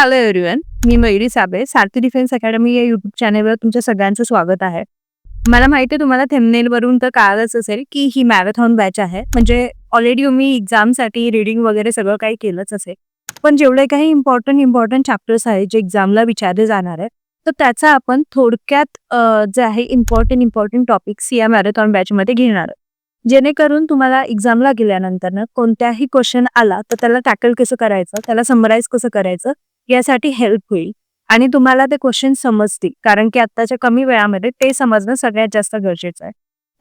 Hello everyone, मी मयुरी साबळे. सारथी defence academy या YouTube चॅनलवर तुमच्या सगळ्यांचं स्वागत आहे. मला माहिती आहे तुम्हाला थंबनेलवरून तर कळालंच असेल की ही मॅरेथॉन बॅच आहे. म्हणजे ऑलरेडी मी एक्झामसाठी रीडिंग वगैरे सगळं काही केलंच असेल. पण जेवढे काही इम्पॉर्टंट चॅप्टर्स आहेत जे एक्झामला विचारले जाणार आहे, तर त्याचा आपण थोडक्यात जे आहे इम्पॉर्टंट टॉपिक्स या मॅरेथॉन बॅचमध्ये घेणार आहोत. जेणेकरून तुम्हाला एक्झामला गेल्यानंतर कोणत्याही क्वेश्चन आला तर त्याला टॅकल कसं करायचं, त्याला समराईज कसं करायचं यासाठी हेल्प होईल आणि तुम्हाला ते क्वेश्चन समजतील. कारण की आत्ताच्या कमी वेळामध्ये ते समजणं सगळ्यात जास्त गरजेचं आहे.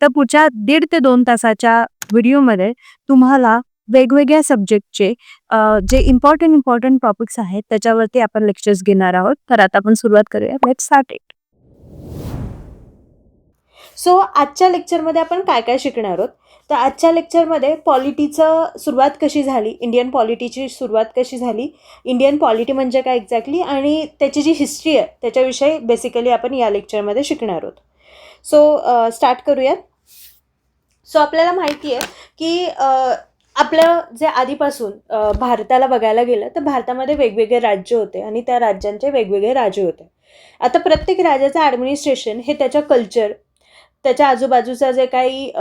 तर पुढच्या 1.5 ते 2 तासाच्या व्हिडिओमध्ये तुम्हाला वेगवेगळ्या सब्जेक्टचे जे इम्पॉर्टंट टॉपिक्स आहेत त्याच्यावरती आपण लेक्चर्स घेणार आहोत. तर आता आपण सुरुवात करूया. Let's start it. सो आजच्या लेक्चरमध्ये आपण काय काय शिकणार आहोत. तर आजच्या लेक्चरमध्ये पॉलिटीचं सुरुवात कशी झाली, इंडियन पॉलिटीची सुरुवात कशी झाली, इंडियन पॉलिटी म्हणजे काय एक्झॅक्टली, आणि त्याची जी हिस्ट्री आहे त्याच्याविषयी बेसिकली आपण या लेक्चरमध्ये शिकणार आहोत. सो स्टार्ट करूयात. सो आपल्याला माहिती आहे की आपलं जे आधीपासून भारताला बघायला गेलं तर भारतामध्ये वेगवेगळे राज्य होते आणि त्या राज्यांचे वेगवेगळे राजे होते. आता प्रत्येक राज्याचं ॲडमिनिस्ट्रेशन हे त्याच्या कल्चर, त्याच्या आजूबाजूचं जे काही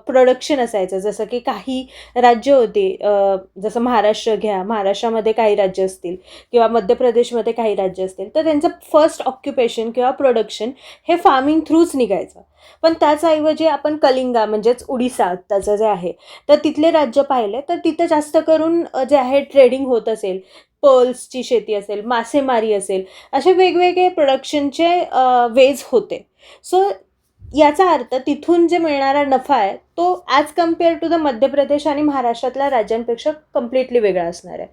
प्रोडक्शन असायचं, जसं की काही राज्य होती, जसं महाराष्ट्र घ्या, महाराष्ट्रामध्ये काही राज्य असतील किंवा मध्य प्रदेशमध्ये काही राज्य असतील, तर त्यांचं फर्स्ट ऑक्युपेशन किंवा प्रोडक्शन हे फार्मिंग थ्रूच निघायचं. पण त्याचऐवजी आपण कलिंगा म्हणजेच उडिसा त्याचं जे आहे तर तिथले राज्य पाहिले तर तिथं जास्त करून जे आहे ट्रेडिंग होत असेल, पर्ल्सची शेती असेल, मासेमारी असेल, असे वेगवेगळे प्रोडक्शनचे वेज होते. सो याचा अर्थ तिथून जे मिळणारा नफा आहे तो as compared to the Madhya Pradesh आणि महाराष्ट्रातल्या राज्यांपेक्षा कम्प्लिटली वेगळा असणार आहे.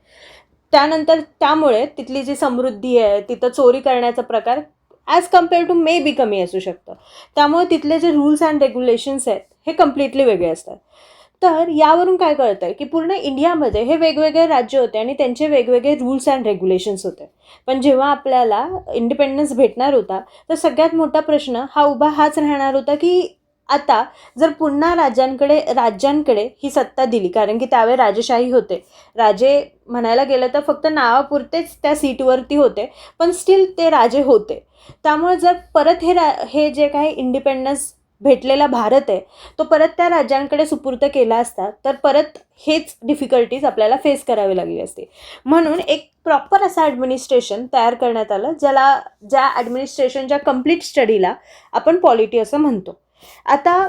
त्यानंतर त्यामुळे तिथली जी समृद्धी आहे, तिथं चोरी करण्याचा प्रकार as compared to maybe कमी असू शकतं. त्यामुळे तिथले जे रूल्स अँड रेग्युलेशन्स आहेत हे कम्प्लिटली वेगळे असतात. तर यावरून काय कळतं आहे की पूर्ण इंडियामध्ये हे वेगवेगळे राज्य होते आणि त्यांचे वेगवेगळे रूल्स अँड रेग्युलेशन्स होते. पण जेव्हा आपल्याला इंडिपेंडन्स भेटणार होता तर सगळ्यात मोठा प्रश्न हाच राहणार होता की आता जर पुन्हा राज्यांकडे ही सत्ता दिली, कारण की त्यावेळी राजेशाही होते, राजे म्हणायला गेलं तर फक्त नावापुरतेच त्या सीटवरती होते, पण स्टील ते राजे होते. त्यामुळे जर परत हे जे काही इंडिपेंडन्स भेटलेला भारत आहे तो परत त्या राज्यांकडे सुपूर्द केला असता तर परत हेच डिफिकल्टीज आपल्याला फेस करावी लागली असती. म्हणून एक प्रॉपर असं ॲडमिनिस्ट्रेशन तयार करण्यात आलं, ज्या ॲडमिनिस्ट्रेशनच्या कम्प्लीट स्टडीला आपण पॉलिटी असं म्हणतो. आता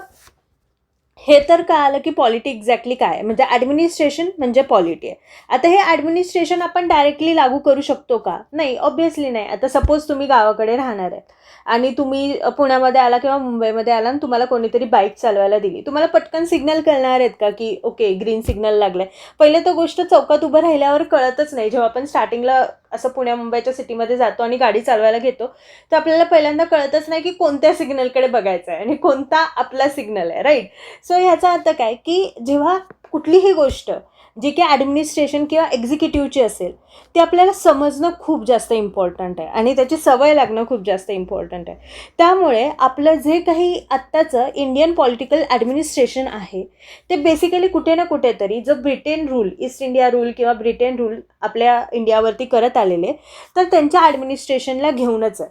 हे तर कळालं की पॉलिटी एक्झॅक्टली काय आहे, म्हणजे ॲडमिनिस्ट्रेशन म्हणजे पॉलिटी आहे. आता हे ॲडमिनिस्ट्रेशन आपण डायरेक्टली लागू करू शकतो का? नाही, ऑब्व्हियसली नाही. आता सपोज तुम्ही गावाकडे राहणार आहे आणि तुम्ही पुण्यामध्ये आला किंवा मुंबईमध्ये आला आणि तुम्हाला कोणीतरी बाईक चालवायला दिली, तुम्हाला पटकन सिग्नल कळणार आहेत का की ओके ग्रीन सिग्नल लागलाय? पहिले तर गोष्ट चौकात उभं राहिल्यावर कळतच नाही. जेव्हा आपण स्टार्टिंगला असं पुण्या मुंबईच्या सिटीमध्ये जातो आणि गाडी चालवायला घेतो तर आपल्याला पहिल्यांदा कळतच नाही की कोणत्या सिग्नलकडे बघायचं आहे आणि कोणता आपला सिग्नल आहे, राईट? सो ह्याचा अर्थ काय की जेव्हा कुठलीही गोष्ट जी की ॲडमिनिस्ट्रेशन किंवा एक्झिक्युटिव्हची असेल ती आपल्याला समजणं खूप जास्त इम्पॉर्टंट आहे आणि त्याची सवय लागणं खूप जास्त इम्पॉर्टंट आहे. त्यामुळे आपलं जे काही आत्ताचं इंडियन पॉलिटिकल ॲडमिनिस्ट्रेशन आहे ते बेसिकली कुठे ना कुठेतरी जो Britain rule, east India rule किंवा ब्रिटन रूल आपल्या इंडियावरती करत आलेले तर त्यांच्या ॲडमिनिस्ट्रेशनला घेऊनच आहे.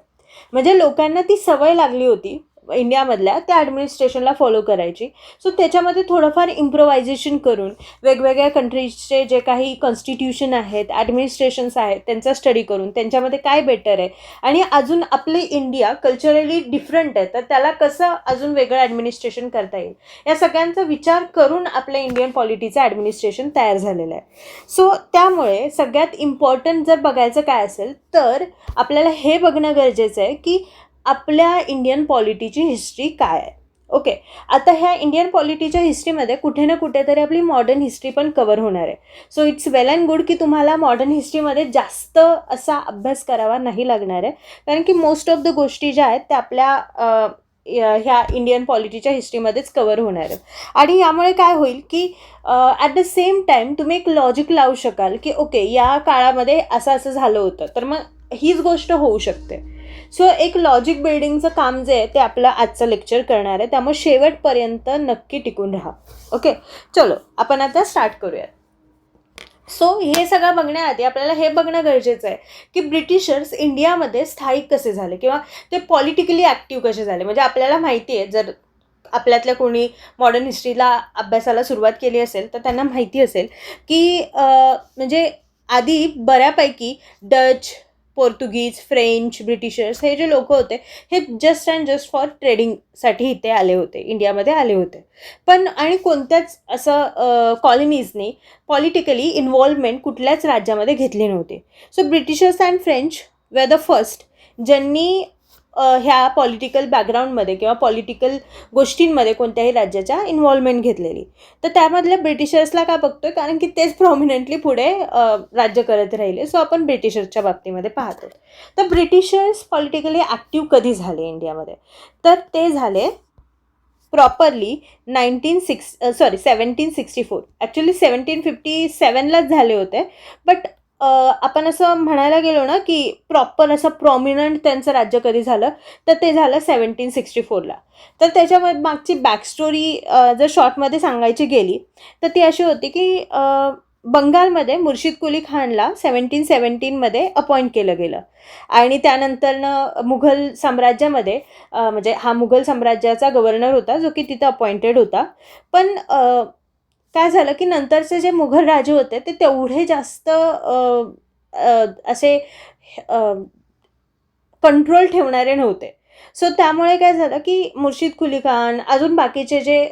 म्हणजे लोकांना ती सवय लागली होती इंडियामधल्या त्या ॲडमिनिस्ट्रेशनला फॉलो करायची. सो त्याच्यामध्ये थोडंफार इम्प्रोव्हायझेशन करून वेगवेगळ्या कंट्रीजचे जे काही कॉन्स्टिट्यूशन आहेत, ॲडमिनिस्ट्रेशन्स आहेत, त्यांचा स्टडी करून त्यांच्यामध्ये काय बेटर आहे आणि अजून आपली इंडिया कल्चरली डिफरंट आहे तर त्याला कसं अजून वेगळं ॲडमिनिस्ट्रेशन करता येईल, या सगळ्यांचा विचार करून आपल्या इंडियन पॉलिटीचं ॲडमिनिस्ट्रेशन तयार झालेलं आहे. सो त्यामुळे सगळ्यात इम्पॉर्टंट जर बघायचं काय असेल तर आपल्याला हे बघणं गरजेचं आहे की आपल्या इंडियन पॉलिटीची हिस्ट्री काय आहे. ओके, आता ह्या इंडियन पॉलिटीच्या हिस्ट्रीमध्ये कुठे ना कुठेतरी आपली मॉडर्न हिस्ट्री पण कवर होणार आहे. So it's well and good की तुम्हाला मॉडर्न हिस्ट्रीमध्ये जास्त असा अभ्यास करावा नाही लागणार आहे, कारण की मोस्ट ऑफ द गोष्टी ज्या आहेत त्या आपल्या ह्या इंडियन पॉलिटीच्या हिस्ट्रीमध्येच कवर होणार आहेत. आणि यामुळे काय होईल की ॲट द सेम टाईम तुम्ही एक लॉजिक लावू शकाल की ओके या काळामध्ये असं झालं होतं तर मग हीच गोष्ट होऊ शकते. सो एक लॉजिक बिल्डिंगचं काम जे आहे ते आपलं आजचं लेक्चर करणार आहे, त्यामुळे शेवटपर्यंत नक्की टिकून राहा. ओके, चलो आपण आता स्टार्ट करूयात. सो हे सगळं बघण्याआधी आपल्याला हे बघणं गरजेचं आहे की ब्रिटिशर्स इंडियामध्ये स्थायिक कसे झाले किंवा ते पॉलिटिकली ॲक्टिव्ह कसे झाले. म्हणजे आपल्याला माहिती आहे, जर आपल्यातल्या कोणी मॉडर्न हिस्ट्रीला अभ्यासाला सुरुवात केली असेल तर त्यांना माहिती असेल की म्हणजे आधी बऱ्यापैकी डच, पोर्तुगीज, फ्रेंच, ब्रिटिशर्स हे जे लोक होते हे जस्ट अँड जस्ट फॉर ट्रेडिंगसाठी इथे आले होते, इंडियामध्ये आले होते. पण आणि कोणत्याच असं कॉलनीजनी पॉलिटिकली इन्व्हॉल्वमेंट कुठल्याच राज्यामध्ये घेतली नव्हती. So Britishers and French way the first ज्यांनी ह्या पॉलिटिकल बॅकग्राऊंडमध्ये किंवा पॉलिटिकल गोष्टींमध्ये कोणत्याही राज्याच्या इन्व्हॉल्वमेंट घेतलेली. तर त्यामधल्या ब्रिटिशर्सला का बघतोय, कारण की तेच प्रॉमिनंटली पुढे राज्य करत राहिले. सो आपण ब्रिटिशर्सच्या बाबतीमध्ये पाहतो. तर ब्रिटिशर्स पॉलिटिकली ॲक्टिव्ह कधी झाले इंडियामध्ये, तर ते झाले प्रॉपरली 1764. ॲक्च्युली 1757लाच झाले होते. बट आपण असं म्हणायला गेलो ना की प्रॉपर असं प्रॉमिनंट त्यांचं राज्य कधी झालं, तर ते झालं 1764ला. तर त्याच्यामध्ये मागची बॅकस्टोरी जर शॉर्टमध्ये सांगायची गेली तर ती अशी होती की बंगालमध्ये मुर्शिद कुली खानला 1717मध्ये अपॉइंट केलं गेलं. आणि त्यानंतरनं मुघल साम्राज्यामध्ये म्हणजे हा मुघल साम्राज्याचा गव्हर्नर होता जो की तिथं अपॉइंटेड होता. पण काय झालं की नंतरचे जे मुघल राजे होते ते तेवढे जास्त असे कंट्रोल ठेवणारे नव्हते. सो त्यामुळे काय झालं की मुर्शिद कुली खान अजून बाकीचे जे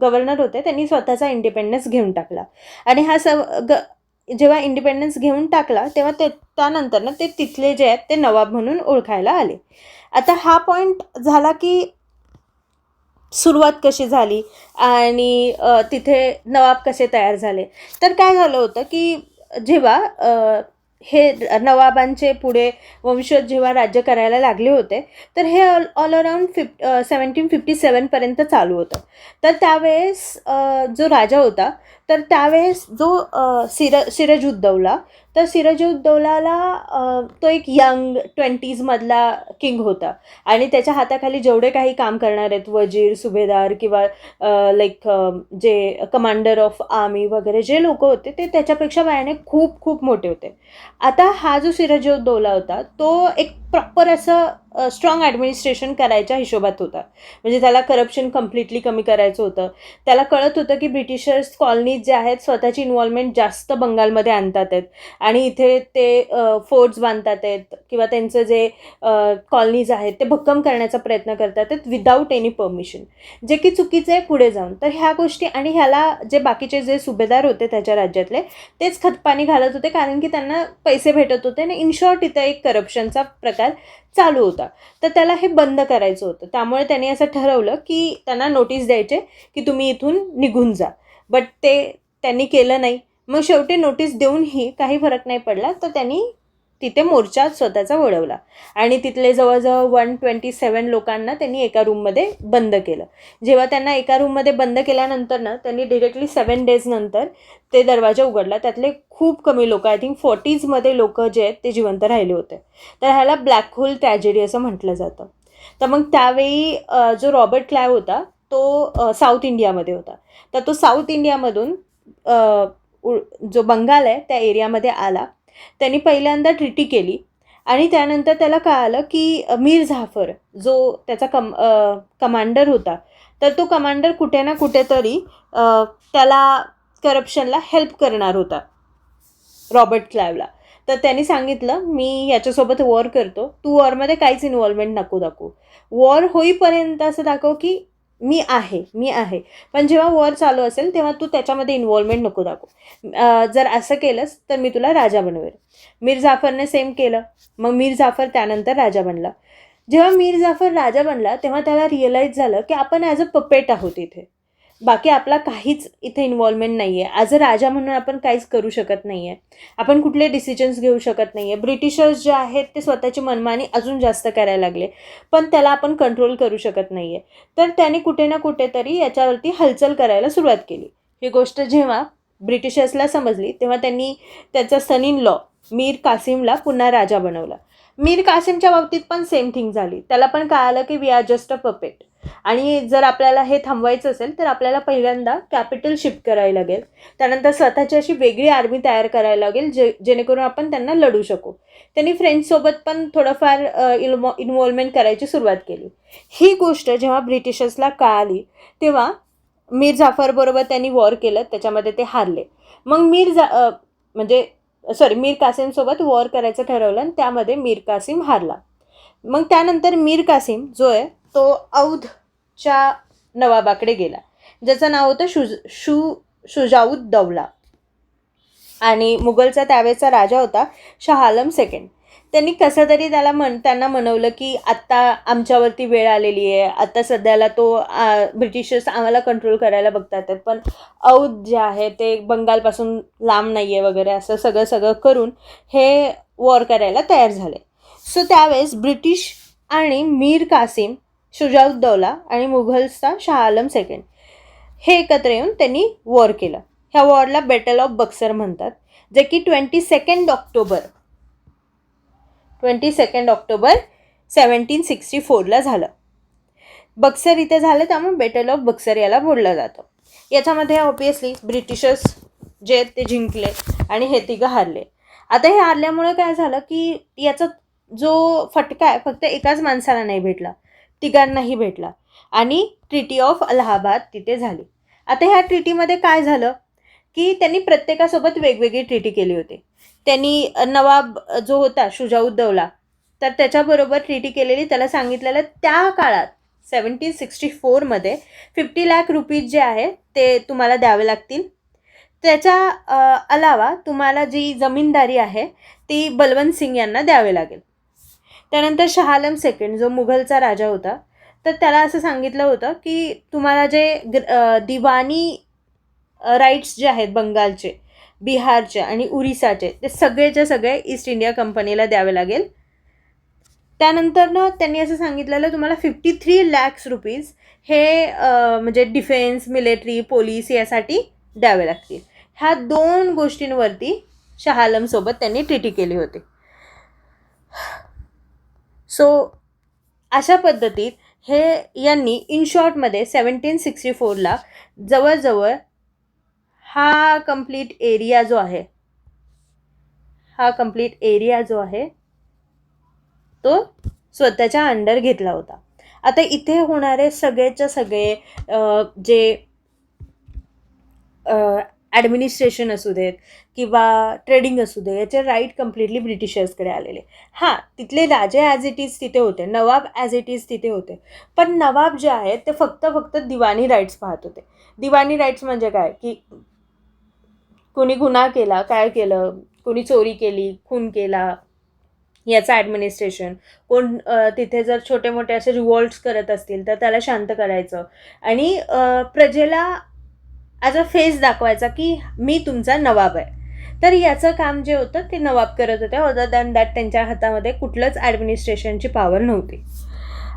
गव्हर्नर होते त्यांनी स्वतःचा इंडिपेंडन्स घेऊन टाकला. आणि हा जेव्हा इंडिपेंडन्स घेऊन टाकला तेव्हा त्यानंतर ना ते तिथले जे आहेत ते नवाब म्हणून ओळखायला आले. आता हा पॉईंट झाला की सुरुवात कशी झाली आणि तिथे नवाब कसे तयार झाले. तर काय झालं होतं की जेव्हा हे नवाबांचे पुढे वंशज जेव्हा राज्य करायला लागले होते तर हे ऑल अराउंड 1757पर्यंत चालू होतं. तर त्यावेळेस जो राजा होता तर त्यावेळेस जो सिराजुद्दौला, तर सिराजुद्दौलाला तो एक यंग 20sमधला किंग होता. आणि त्याच्या हाताखाली जेवढे काही काम करणार आहेत वजीर, सुभेदार किंवा लाईक जे कमांडर ऑफ आर्मी वगैरे जे लोक होते ते त्याच्यापेक्षा वयाने खूप खूप मोठे होते. आता हा जो सिराजुद्दौला होता तो एक प्रॉपर असं स्ट्रॉंग ॲडमिनिस्ट्रेशन करायच्या हिशोबात होता. म्हणजे त्याला करप्शन कम्प्लिटली कमी करायचं होतं. त्याला कळत होतं की ब्रिटिशर्स कॉलनीज जे आहेत स्वतःची इन्व्हॉल्वमेंट जास्त बंगालमध्ये आणतात आहेत आणि इथे ते फोर्ट्स बांधतात आहेत किंवा त्यांचं जे कॉलनीज आहेत ते भक्कम करण्याचा प्रयत्न करतात आहेत विदाऊट एनी परमिशन, जे की चुकीचं आहे पुढे जाऊन. तर ह्या गोष्टी आणि ह्याला जे बाकीचे जे सुभेदार होते त्याच्या राज्यातले तेच खतपाणी घालत होते, कारण की त्यांना पैसे भेटत होते आणि इन शॉर्ट इथं एक करप्शनचा प्रकार चालू होता. तर त्याला हे बंद करायचं होतं. त्यामुळे त्यांनी असं ठरवलं की त्यांना नोटीस द्यायचे की तुम्ही इथून निघून जा. बट ते त्यांनी केलं नाही. मग शेवटी नोटीस देऊनही काही फरक नाही पडला. तर त्यांनी तिथे मोर्चा स्वतःचा वळवला आणि तिथले जवळजवळ 127 लोकांना त्यांनी एका रूममध्ये बंद केलं. जेव्हा त्यांना एका रूममध्ये बंद केल्यानंतर ना त्यांनी डिरेक्टली 7 days नंतर ते दरवाजा उघडला. त्यातले खूप कमी लोक, आय थिंक 40sमध्ये लोक जे आहेत ते जिवंत राहिले होते. तर ह्याला ब्लॅक होल ट्रॅजेडी असं म्हटलं जातं. तर मग त्यावेळी जो रॉबर्ट क्लाइव्ह होता तो साऊथ इंडियामध्ये होता. तर तो साऊथ इंडियामधून जो बंगाल आहे त्या एरियामध्ये आला. त्यांनी पहिल्यांदा ट्रिटी केली आणि त्यानंतर त्याला कळालं की मीर जाफर जो त्याचा कमांडर होता तर तो कमांडर कुठे ना कुठेतरी त्याला करप्शनला हेल्प करणार होता रॉबर्ट क्लाइव्हला. तर त्यांनी सांगितलं मी याच्यासोबत वॉर करतो, तू वॉरमध्ये काहीच इन्व्हॉल्वमेंट नको दाखवू. वॉर होईपर्यंत असं दाखव की मी आहे, पण जेव्हा वॉर चालू असेल तेव्हा तू त्याच्यामध्ये इन्व्हॉल्वमेंट नको दाखवू. जर असं केलंस तर मी तुला राजा बनवेल. मीर जाफरने सेम केलं. मग मीर जाफर त्यानंतर राजा बनला. जेव्हा मीर जाफर राजा बनला तेव्हा त्याला रिअलाईज झालं की आपण ॲज अ पपेट आहोत इथे, बाकी आपला काहीच इथे इन्व्हॉल्वमेंट नाही आहे. ॲज अ राजा म्हणून आपण काहीच करू शकत नाही आहे, आपण कुठले डिसिजन्स घेऊ शकत नाही आहे. ब्रिटिशर्स जे आहेत ते स्वतःची मनमानी अजून जास्त करायला लागले, पण त्याला आपण कंट्रोल करू शकत नाही आहे. तर त्याने कुठे ना कुठेतरी याच्यावरती हालचाल करायला सुरुवात केली. ही गोष्ट जेव्हा ब्रिटिशर्सला समजली तेव्हा त्यांनी त्याचा सन इन लॉ मीर कासिमला पुन्हा राजा बनवला. मीर कासिमच्या बाबतीत पण सेम थिंग झाली. त्याला पण कळालं की we are just a puppet. आणि जर आपल्याला हे थांबवायचं असेल तर आपल्याला पहिल्यांदा कॅपिटल शिफ्ट करावी लागेल. त्यानंतर स्वतःची अशी वेगळी आर्मी तयार करायला लागेल जेणेकरून आपण त्यांना लढू शकू. त्यांनी फ्रेंचसोबत पण थोडंफार इन्व्हॉल्वमेंट करायची सुरुवात केली. ही गोष्ट जेव्हा ब्रिटिशर्सला कळाली तेव्हा मीर जाफरबरोबर त्यांनी वॉर केलं, त्याच्यामध्ये ते हारले. मग मीर कासिमसोबत वॉर करायचं ठरवलं आणि त्यामध्ये मीर कासिम हारला. मग त्यानंतर मीर कासिम जो आहे तो औधच्या नवाबाकडे गेला, ज्याचं नाव होतं शुजाउद्दौला. आणि मुघलचा त्यावेळेचा राजा होता शाह आलम सेकंड. त्यांनी कसं तरी त्यांना म्हणवलं की आत्ता आमच्यावरती वेळ आलेली आहे, आत्ता सध्याला ब्रिटिशर्स आम्हाला कंट्रोल करायला बघतात आहेत, पण औध जे आहे ते बंगालपासून लांब नाही आहे वगैरे, असं सगळं करून हे वॉर करायला तयार झाले. सो त्यावेळेस ब्रिटिश आणि मीर कासिम, शुजाउद्दौला आणि मुघलचा शाह आलम सेकंड हे एकत्र येऊन त्यांनी वॉर केलं. ह्या वॉरला बॅटल ऑफ बक्सर म्हणतात, जे की 22 ऑक्टोबर 1764ला झालं. बक्सर इथे झालं, त्यामुळे बॅटल ऑफ बक्सर याला बोललं जातं. याच्यामध्ये ऑब्वियसली ब्रिटिशर्स जे आहेत ते जिंकले आणि हे तिघं हारले. आता हे हारल्यामुळे काय झालं की याचा जो फटका आहे फक्त एकाच माणसाला नाही भेटला, तिघांनाही भेटला आणि ट्रीटी ऑफ अलाहाबाद तिथे झाली. आता ह्या ट्रीटीमध्ये काय झालं की त्यांनी प्रत्येकासोबत वेगवेगळी ट्रीटी केली होती. त्यांनी नवाब जो होता शुजाउद्दौला, तर त्याच्याबरोबर ट्रीटी केलेली. त्याला सांगितलेलं त्या काळात 1764मध्ये 50 लाख रुपीज जे आहे ते तुम्हाला द्यावे लागतील. त्याच्या अलावा तुम्हाला जी जमीनदारी आहे ती बलवंत सिंग यांना द्यावे लागेल. त्यानंतर शाह आलम सेकंड जो मुघलचा राजा होता, तर त्याला असं सांगितलं होतं की तुम्हाला जे दिवाणी राईट्स जे आहेत बंगालचे, बिहारचे आणि उरिसाचे, ते सगळेचे सगळे ईस्ट इंडिया कंपनीला द्यावे लागेल. त्यानंतर त्यांनी असं सांगितलेलं तुम्हाला 53 लाख रुपीज हे म्हणजे डिफेन्स, मिलिटरी, पोलीस यासाठी द्यावे लागतील. ह्या 2 गोष्टींवरती शाह आलमसोबत त्यांनी ट्रीटी केली होती. सो अशा पद्धतीत हे यांनी इन शॉर्टमध्ये 1764ला जवळजवळ हा कम्प्लीट एरिया जो आहे तो स्वतःच्या अंडर घेतला होता. आता इथे होणारे सगळेच्या सगळे जे ॲडमिनिस्ट्रेशन असू देत किंवा ट्रेडिंग असू दे, याचे राईट कम्प्लिटली ब्रिटिशर्सकडे आलेले. हां, तिथले राजे ॲज इट इज तिथे होते, नवाब ॲज इट इज तिथे होते, पण नवाब जे आहेत ते फक्त दिवाणी राईट्स पाहत होते. दिवाणी राईट्स म्हणजे काय की कोणी गुन्हा केला, काय केलं, कोणी चोरी केली, खून केला, याचं ॲडमिनिस्ट्रेशन. कोण तिथे जर छोटे मोठे असे रिवॉल्ट्स करत असतील तर त्याला शांत करायचं आणि प्रजेला ॲज अ फेस दाखवायचा की मी तुमचा नवाब आहे. तर याचं काम जे होतं ते नवाब करत होते. अदर दॅन दॅट त्यांच्या हातामध्ये कुठलंच ॲडमिनिस्ट्रेशनची पॉवर नव्हती.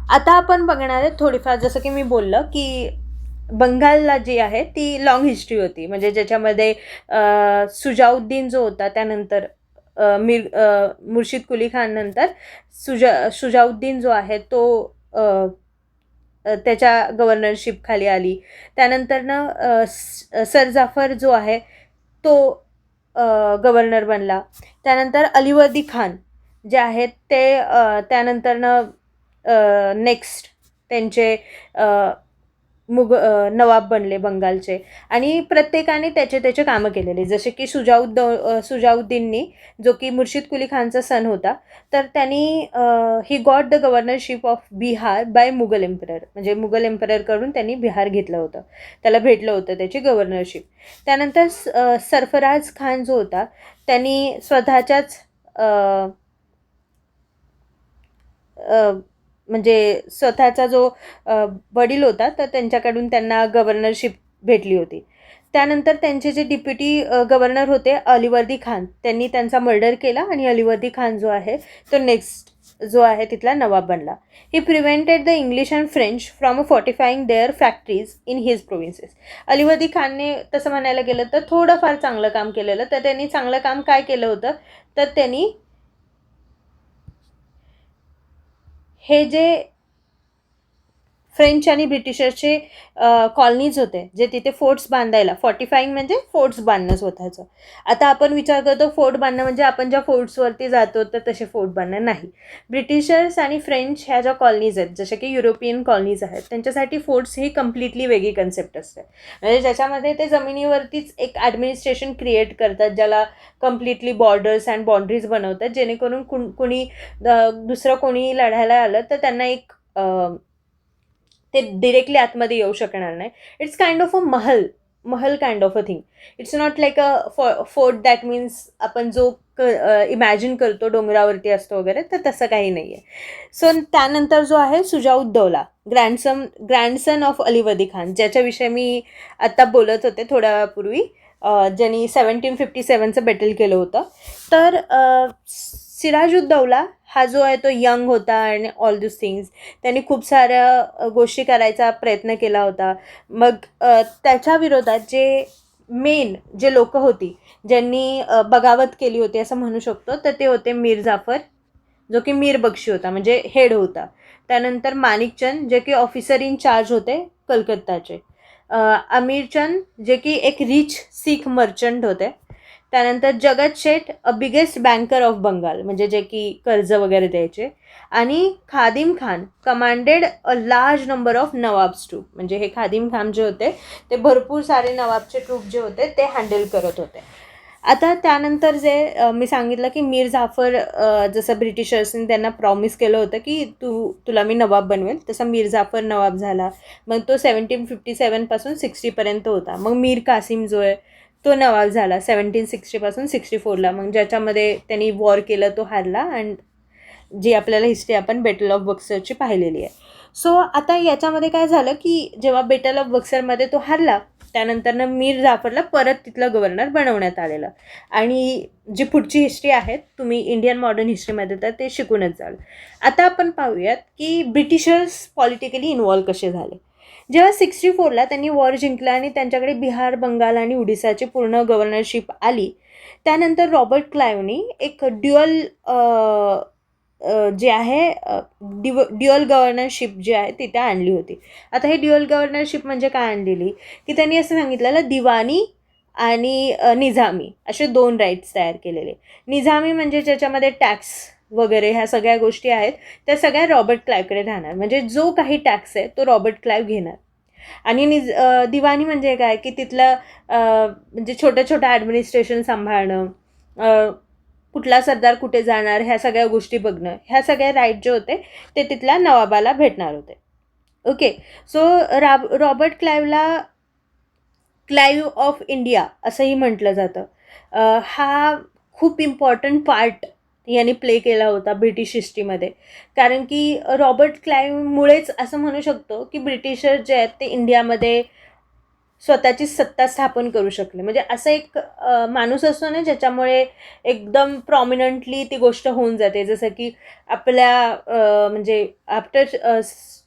आता आपण बघणार आहे थोडीफार, जसं की मी बोललं की बंगालला जी आहे ती लाँग हिस्ट्री होती, म्हणजे ज्याच्यामध्ये सुजाउद्दीन जो होता, त्यानंतर मुर्शिद कुली खान नंतर शुजाउद्दीन जो आहे तो त्याच्या गव्हर्नरशिप खाली आली. त्यानंतरनं सर जाफर जो आहे तो गव्हर्नर बनला. त्यानंतर अलीवर्दी खान जे आहेत ते त्यानंतरनं नेक्स्ट त्यांचे नवाब बनले बंगालचे. आणि प्रत्येकाने त्याचे कामं केलेले, जसे की शुजाउद्दीननी, जो की मुर्शिद कुली खानचा सन होता, तर त्यांनी he got the governorship of Bihar by Mughal emperor, म्हणजे मुघल एम्पररकडून त्यांनी बिहार घेतलं होतं, त्याला भेटलं होतं त्याची गव्हर्नरशिप. त्यानंतर सरफराज खान जो होता त्यांनी स्वतःच्याच म्हणजे स्वतःचा जो वडील होता तर त्यांच्याकडून त्यांना गव्हर्नरशिप भेटली होती. त्यानंतर त्यांचे जे डिप्युटी गव्हर्नर होते अलीवर्दी खान, त्यांनी त्यांचा मर्डर केला आणि अलीवर्दी खान जो आहे तो नेक्स्ट जो आहे तिथला नवाब बनला. He prevented the English and French from fortifying their factories in his provinces. Alivardi खानने तसं म्हणायला गेलं तर थोडंफार चांगलं काम केलेलं. तर त्यांनी चांगलं काम काय केलं होतं, तर त्यांनी हे जे फ्रेंच आणि ब्रिटिशर्सचे कॉलनीज होते, जे तिथे फोर्ट्स बांधायला, फॉर्टिफाईंग म्हणजे फोर्ट्स बांधणं स्वतःचं. आता आपण विचार करतो फोर्ट बांधणं म्हणजे आपण ज्या फोर्ट्सवरती जातो तर तसे फोर्ट बांधणं नाही. ब्रिटिशर्स आणि फ्रेंच ह्या ज्या कॉलनीज आहेत, जसे की युरोपियन कॉलनीज आहेत, त्यांच्यासाठी फोर्ट्स ही कम्प्लिटली वेगळी कन्सेप्ट असते. म्हणजे ज्याच्यामध्ये ते जमिनीवरतीच एक ॲडमिनिस्ट्रेशन क्रिएट करतात, ज्याला कम्प्लिटली बॉर्डर्स अँड बाउंड्रीज बनवतात, जेणेकरून कुणी दुसरं कोणी लढायला आलं तर त्यांना एक ते डिरेक्टली आतमध्ये येऊ शकणार नाही. It's kind of a Mahal kind of a thing. It's not like a fort that means आपण जो इमॅजिन करतो डोंगरावरती असतो वगैरे, तर तसं काही नाही आहे. सो त्यानंतर जो आहे सुजाउद्दौला, ग्रँडसन ऑफ अलीवर्दी खान, ज्याच्याविषयी मी आत्ता बोलत होते थोड्यापूर्वी, ज्यांनी 1757चं बॅटल केलं होतं. तर सिराजुद्दौला हा जो आहे तो यंग होता आणि ऑल दिस थिंग्स, त्यांनी खूप साऱ्या गोष्टी करायचा प्रयत्न केला होता. मग त्याच्या विरोधात जे लोक होती, ज्यांनी बगावत केली होती असं म्हणू शकतो, तर ते होते मीर जाफर, जो की मीर बक्षी होता, म्हणजे हेड होता. त्यानंतर माणिकचंद, जे की ऑफिसर इन चार्ज होते कलकत्ताचे. अमीरचंद, जे की एक रिच सीख मर्चंट होते. त्यानंतर Jagat Seth, a biggest banker of Bengal, म्हणजे जे की कर्ज वगैरे द्यायचे. आणि Khadim Khan commanded a large number of nawab's troop, म्हणजे हे खादिम खान जे होते ते भरपूर सारे नवाबचे ट्रूप जे होते ते हँडल करत होते. आता त्यानंतर जे मी सांगितलं की मीर जाफर, जसं ब्रिटिशर्सनी त्यांना प्रॉमिस केलं होतं की तुला मी नवाब बनवेल, तसा मीर जाफर नवाब झाला. मग तो 1757पासून 60पर्यंत होता. मग मीर कासिम जो आहे तो नवाब झाला 1760पासून 64ला. मग ज्याच्यामध्ये त्यांनी वॉर केलं, तो हारला, अँड जी आपल्याला हिस्ट्री आपण बॅटल ऑफ बक्सरची पाहिलेली आहे. सो आता याच्यामध्ये काय झालं की जेव्हा बॅटल ऑफ बक्सरमध्ये तो हारला, त्यानंतरनं मीर जाफरला परत तिथलं गव्हर्नर बनवण्यात आलेलं. आणि जी पुढची हिस्ट्री आहे, तुम्ही इंडियन मॉडर्न हिस्ट्रीमध्ये तर ते शिकूनच जाल. आता आपण पाहूयात की ब्रिटिशर्स पॉलिटिकली इन्व्हॉल्व कसे झाले. जेव्हा 64ला त्यांनी वॉर जिंकला आणि त्यांच्याकडे बिहार, बंगाल आणि उडिसाची पूर्ण गव्हर्नरशिप आली, त्यानंतर रॉबर्ट क्लाइव्हनी एक जे आहे ड्युअल गव्हर्नरशिप जी आहे तिथे आणली होती. आता हे ड्युअल गव्हर्नरशिप म्हणजे काय आणलेली, की त्यांनी असं सांगितलेलं दिवाणी आणि निझामी असे 2 राईट्स तयार केलेले. निझामी म्हणजे ज्याच्यामध्ये टॅक्स वगैरे ह्या सगळ्या गोष्टी आहेत, त्या सगळ्या रॉबर्ट क्लाइव्हकडे राहणार, म्हणजे जो काही टॅक्स आहे तो रॉबर्ट क्लाइव्ह घेणार. आणि दिवाणी म्हणजे काय, की तिथलं म्हणजे छोटं ॲडमिनिस्ट्रेशन सांभाळणं, कुठला सरदार कुठे जाणार, ह्या सगळ्या गोष्टी बघणं, ह्या सगळ्या राईट जे होते ते तिथल्या नवाबाला भेटणार होते. ओके. सो रॉबर्ट क्लाइव्हला क्लाइव्ह ऑफ इंडिया असंही म्हटलं जातं. हा खूप इम्पॉर्टंट पार्ट यांनी प्ले केला होता ब्रिटिश हिस्ट्रीमध्ये, कारण की रॉबर्ट क्लाइव्हमुळेच असं म्हणू शकतो की ब्रिटिशर जे आहेत ते इंडियामध्ये स्वतःची सत्ता स्थापन करू शकले. म्हणजे असं एक माणूस असतो ना, ज्याच्यामुळे एकदम प्रॉमिनंटली ती गोष्ट होऊन जाते. जसं की आपल्या म्हणजे आफ्टर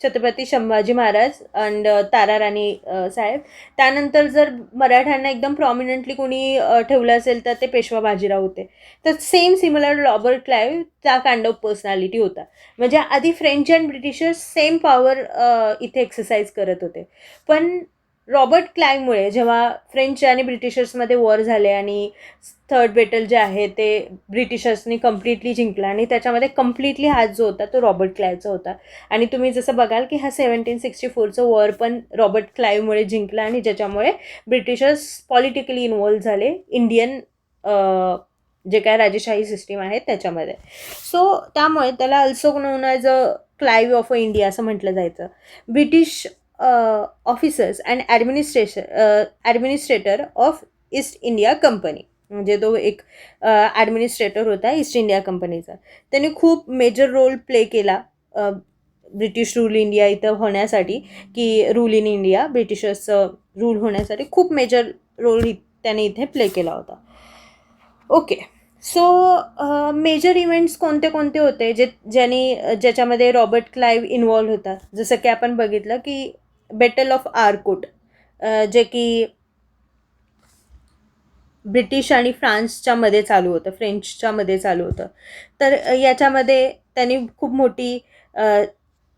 छत्रपती संभाजी महाराज अँड ताराराणी साहेब, त्यानंतर जर मराठ्यांना एकदम प्रॉमिनंटली कोणी ठेवलं असेल तर ते पेशवा बाजीराव होते. तर सेम सिमिलर रॉबर्ट क्लाइव्ह त्या काइंड ऑफ पर्सनॅलिटी होता. म्हणजे आधी French and Britishers same power इथे एक्सरसाइज करत होते. पण रॉबर्ट क्लाइव्हमुळे जेव्हा फ्रेंच आणि ब्रिटिशर्समध्ये वॉर झाले आणि थर्ड बॅटल जे आहे ते ब्रिटिशर्सनी कम्प्लिटली जिंकला, आणि त्याच्यामध्ये कम्प्लिटली हात जो होता तो रॉबर्ट क्लाइव्हचा होता. आणि तुम्ही जसं बघाल की हा 1764चं वॉर पण रॉबर्ट क्लाइव्हमुळे जिंकला, आणि ज्याच्यामुळे ब्रिटिशर्स पॉलिटिकली इन्व्हॉल्व झाले इंडियन जे काय राजेशाही सिस्टीम आहे त्याच्यामध्ये. सो त्यामुळे त्याला also non as a Clive of India असं म्हटलं जायचं. British officers and administrator of east India company, म्हणजे तो एक ॲडमिनिस्ट्रेटर होता ईस्ट इंडिया कंपनीचा. त्यांनी खूप मेजर रोल प्ले केला ब्रिटिश रूल इंडिया इथं होण्यासाठी, की रूल इन इंडिया, ब्रिटिशर्सचं रूल होण्यासाठी खूप मेजर रोल त्याने इथे प्ले केला होता. ओके. सो मेजर इव्हेंट्स कोणते कोणते होते ज्याच्यामध्ये रॉबर्ट क्लाइव्ह इन्व्हॉल्व होता. जसं की आपण बघितलं की बॅटल ऑफ आरकोट, जे की ब्रिटिश आणि फ्रान्सच्या मध्ये चालू होतं, फ्रेंचच्या मध्ये चालू होतं. तर याच्यामध्ये त्यांनी खूप मोठी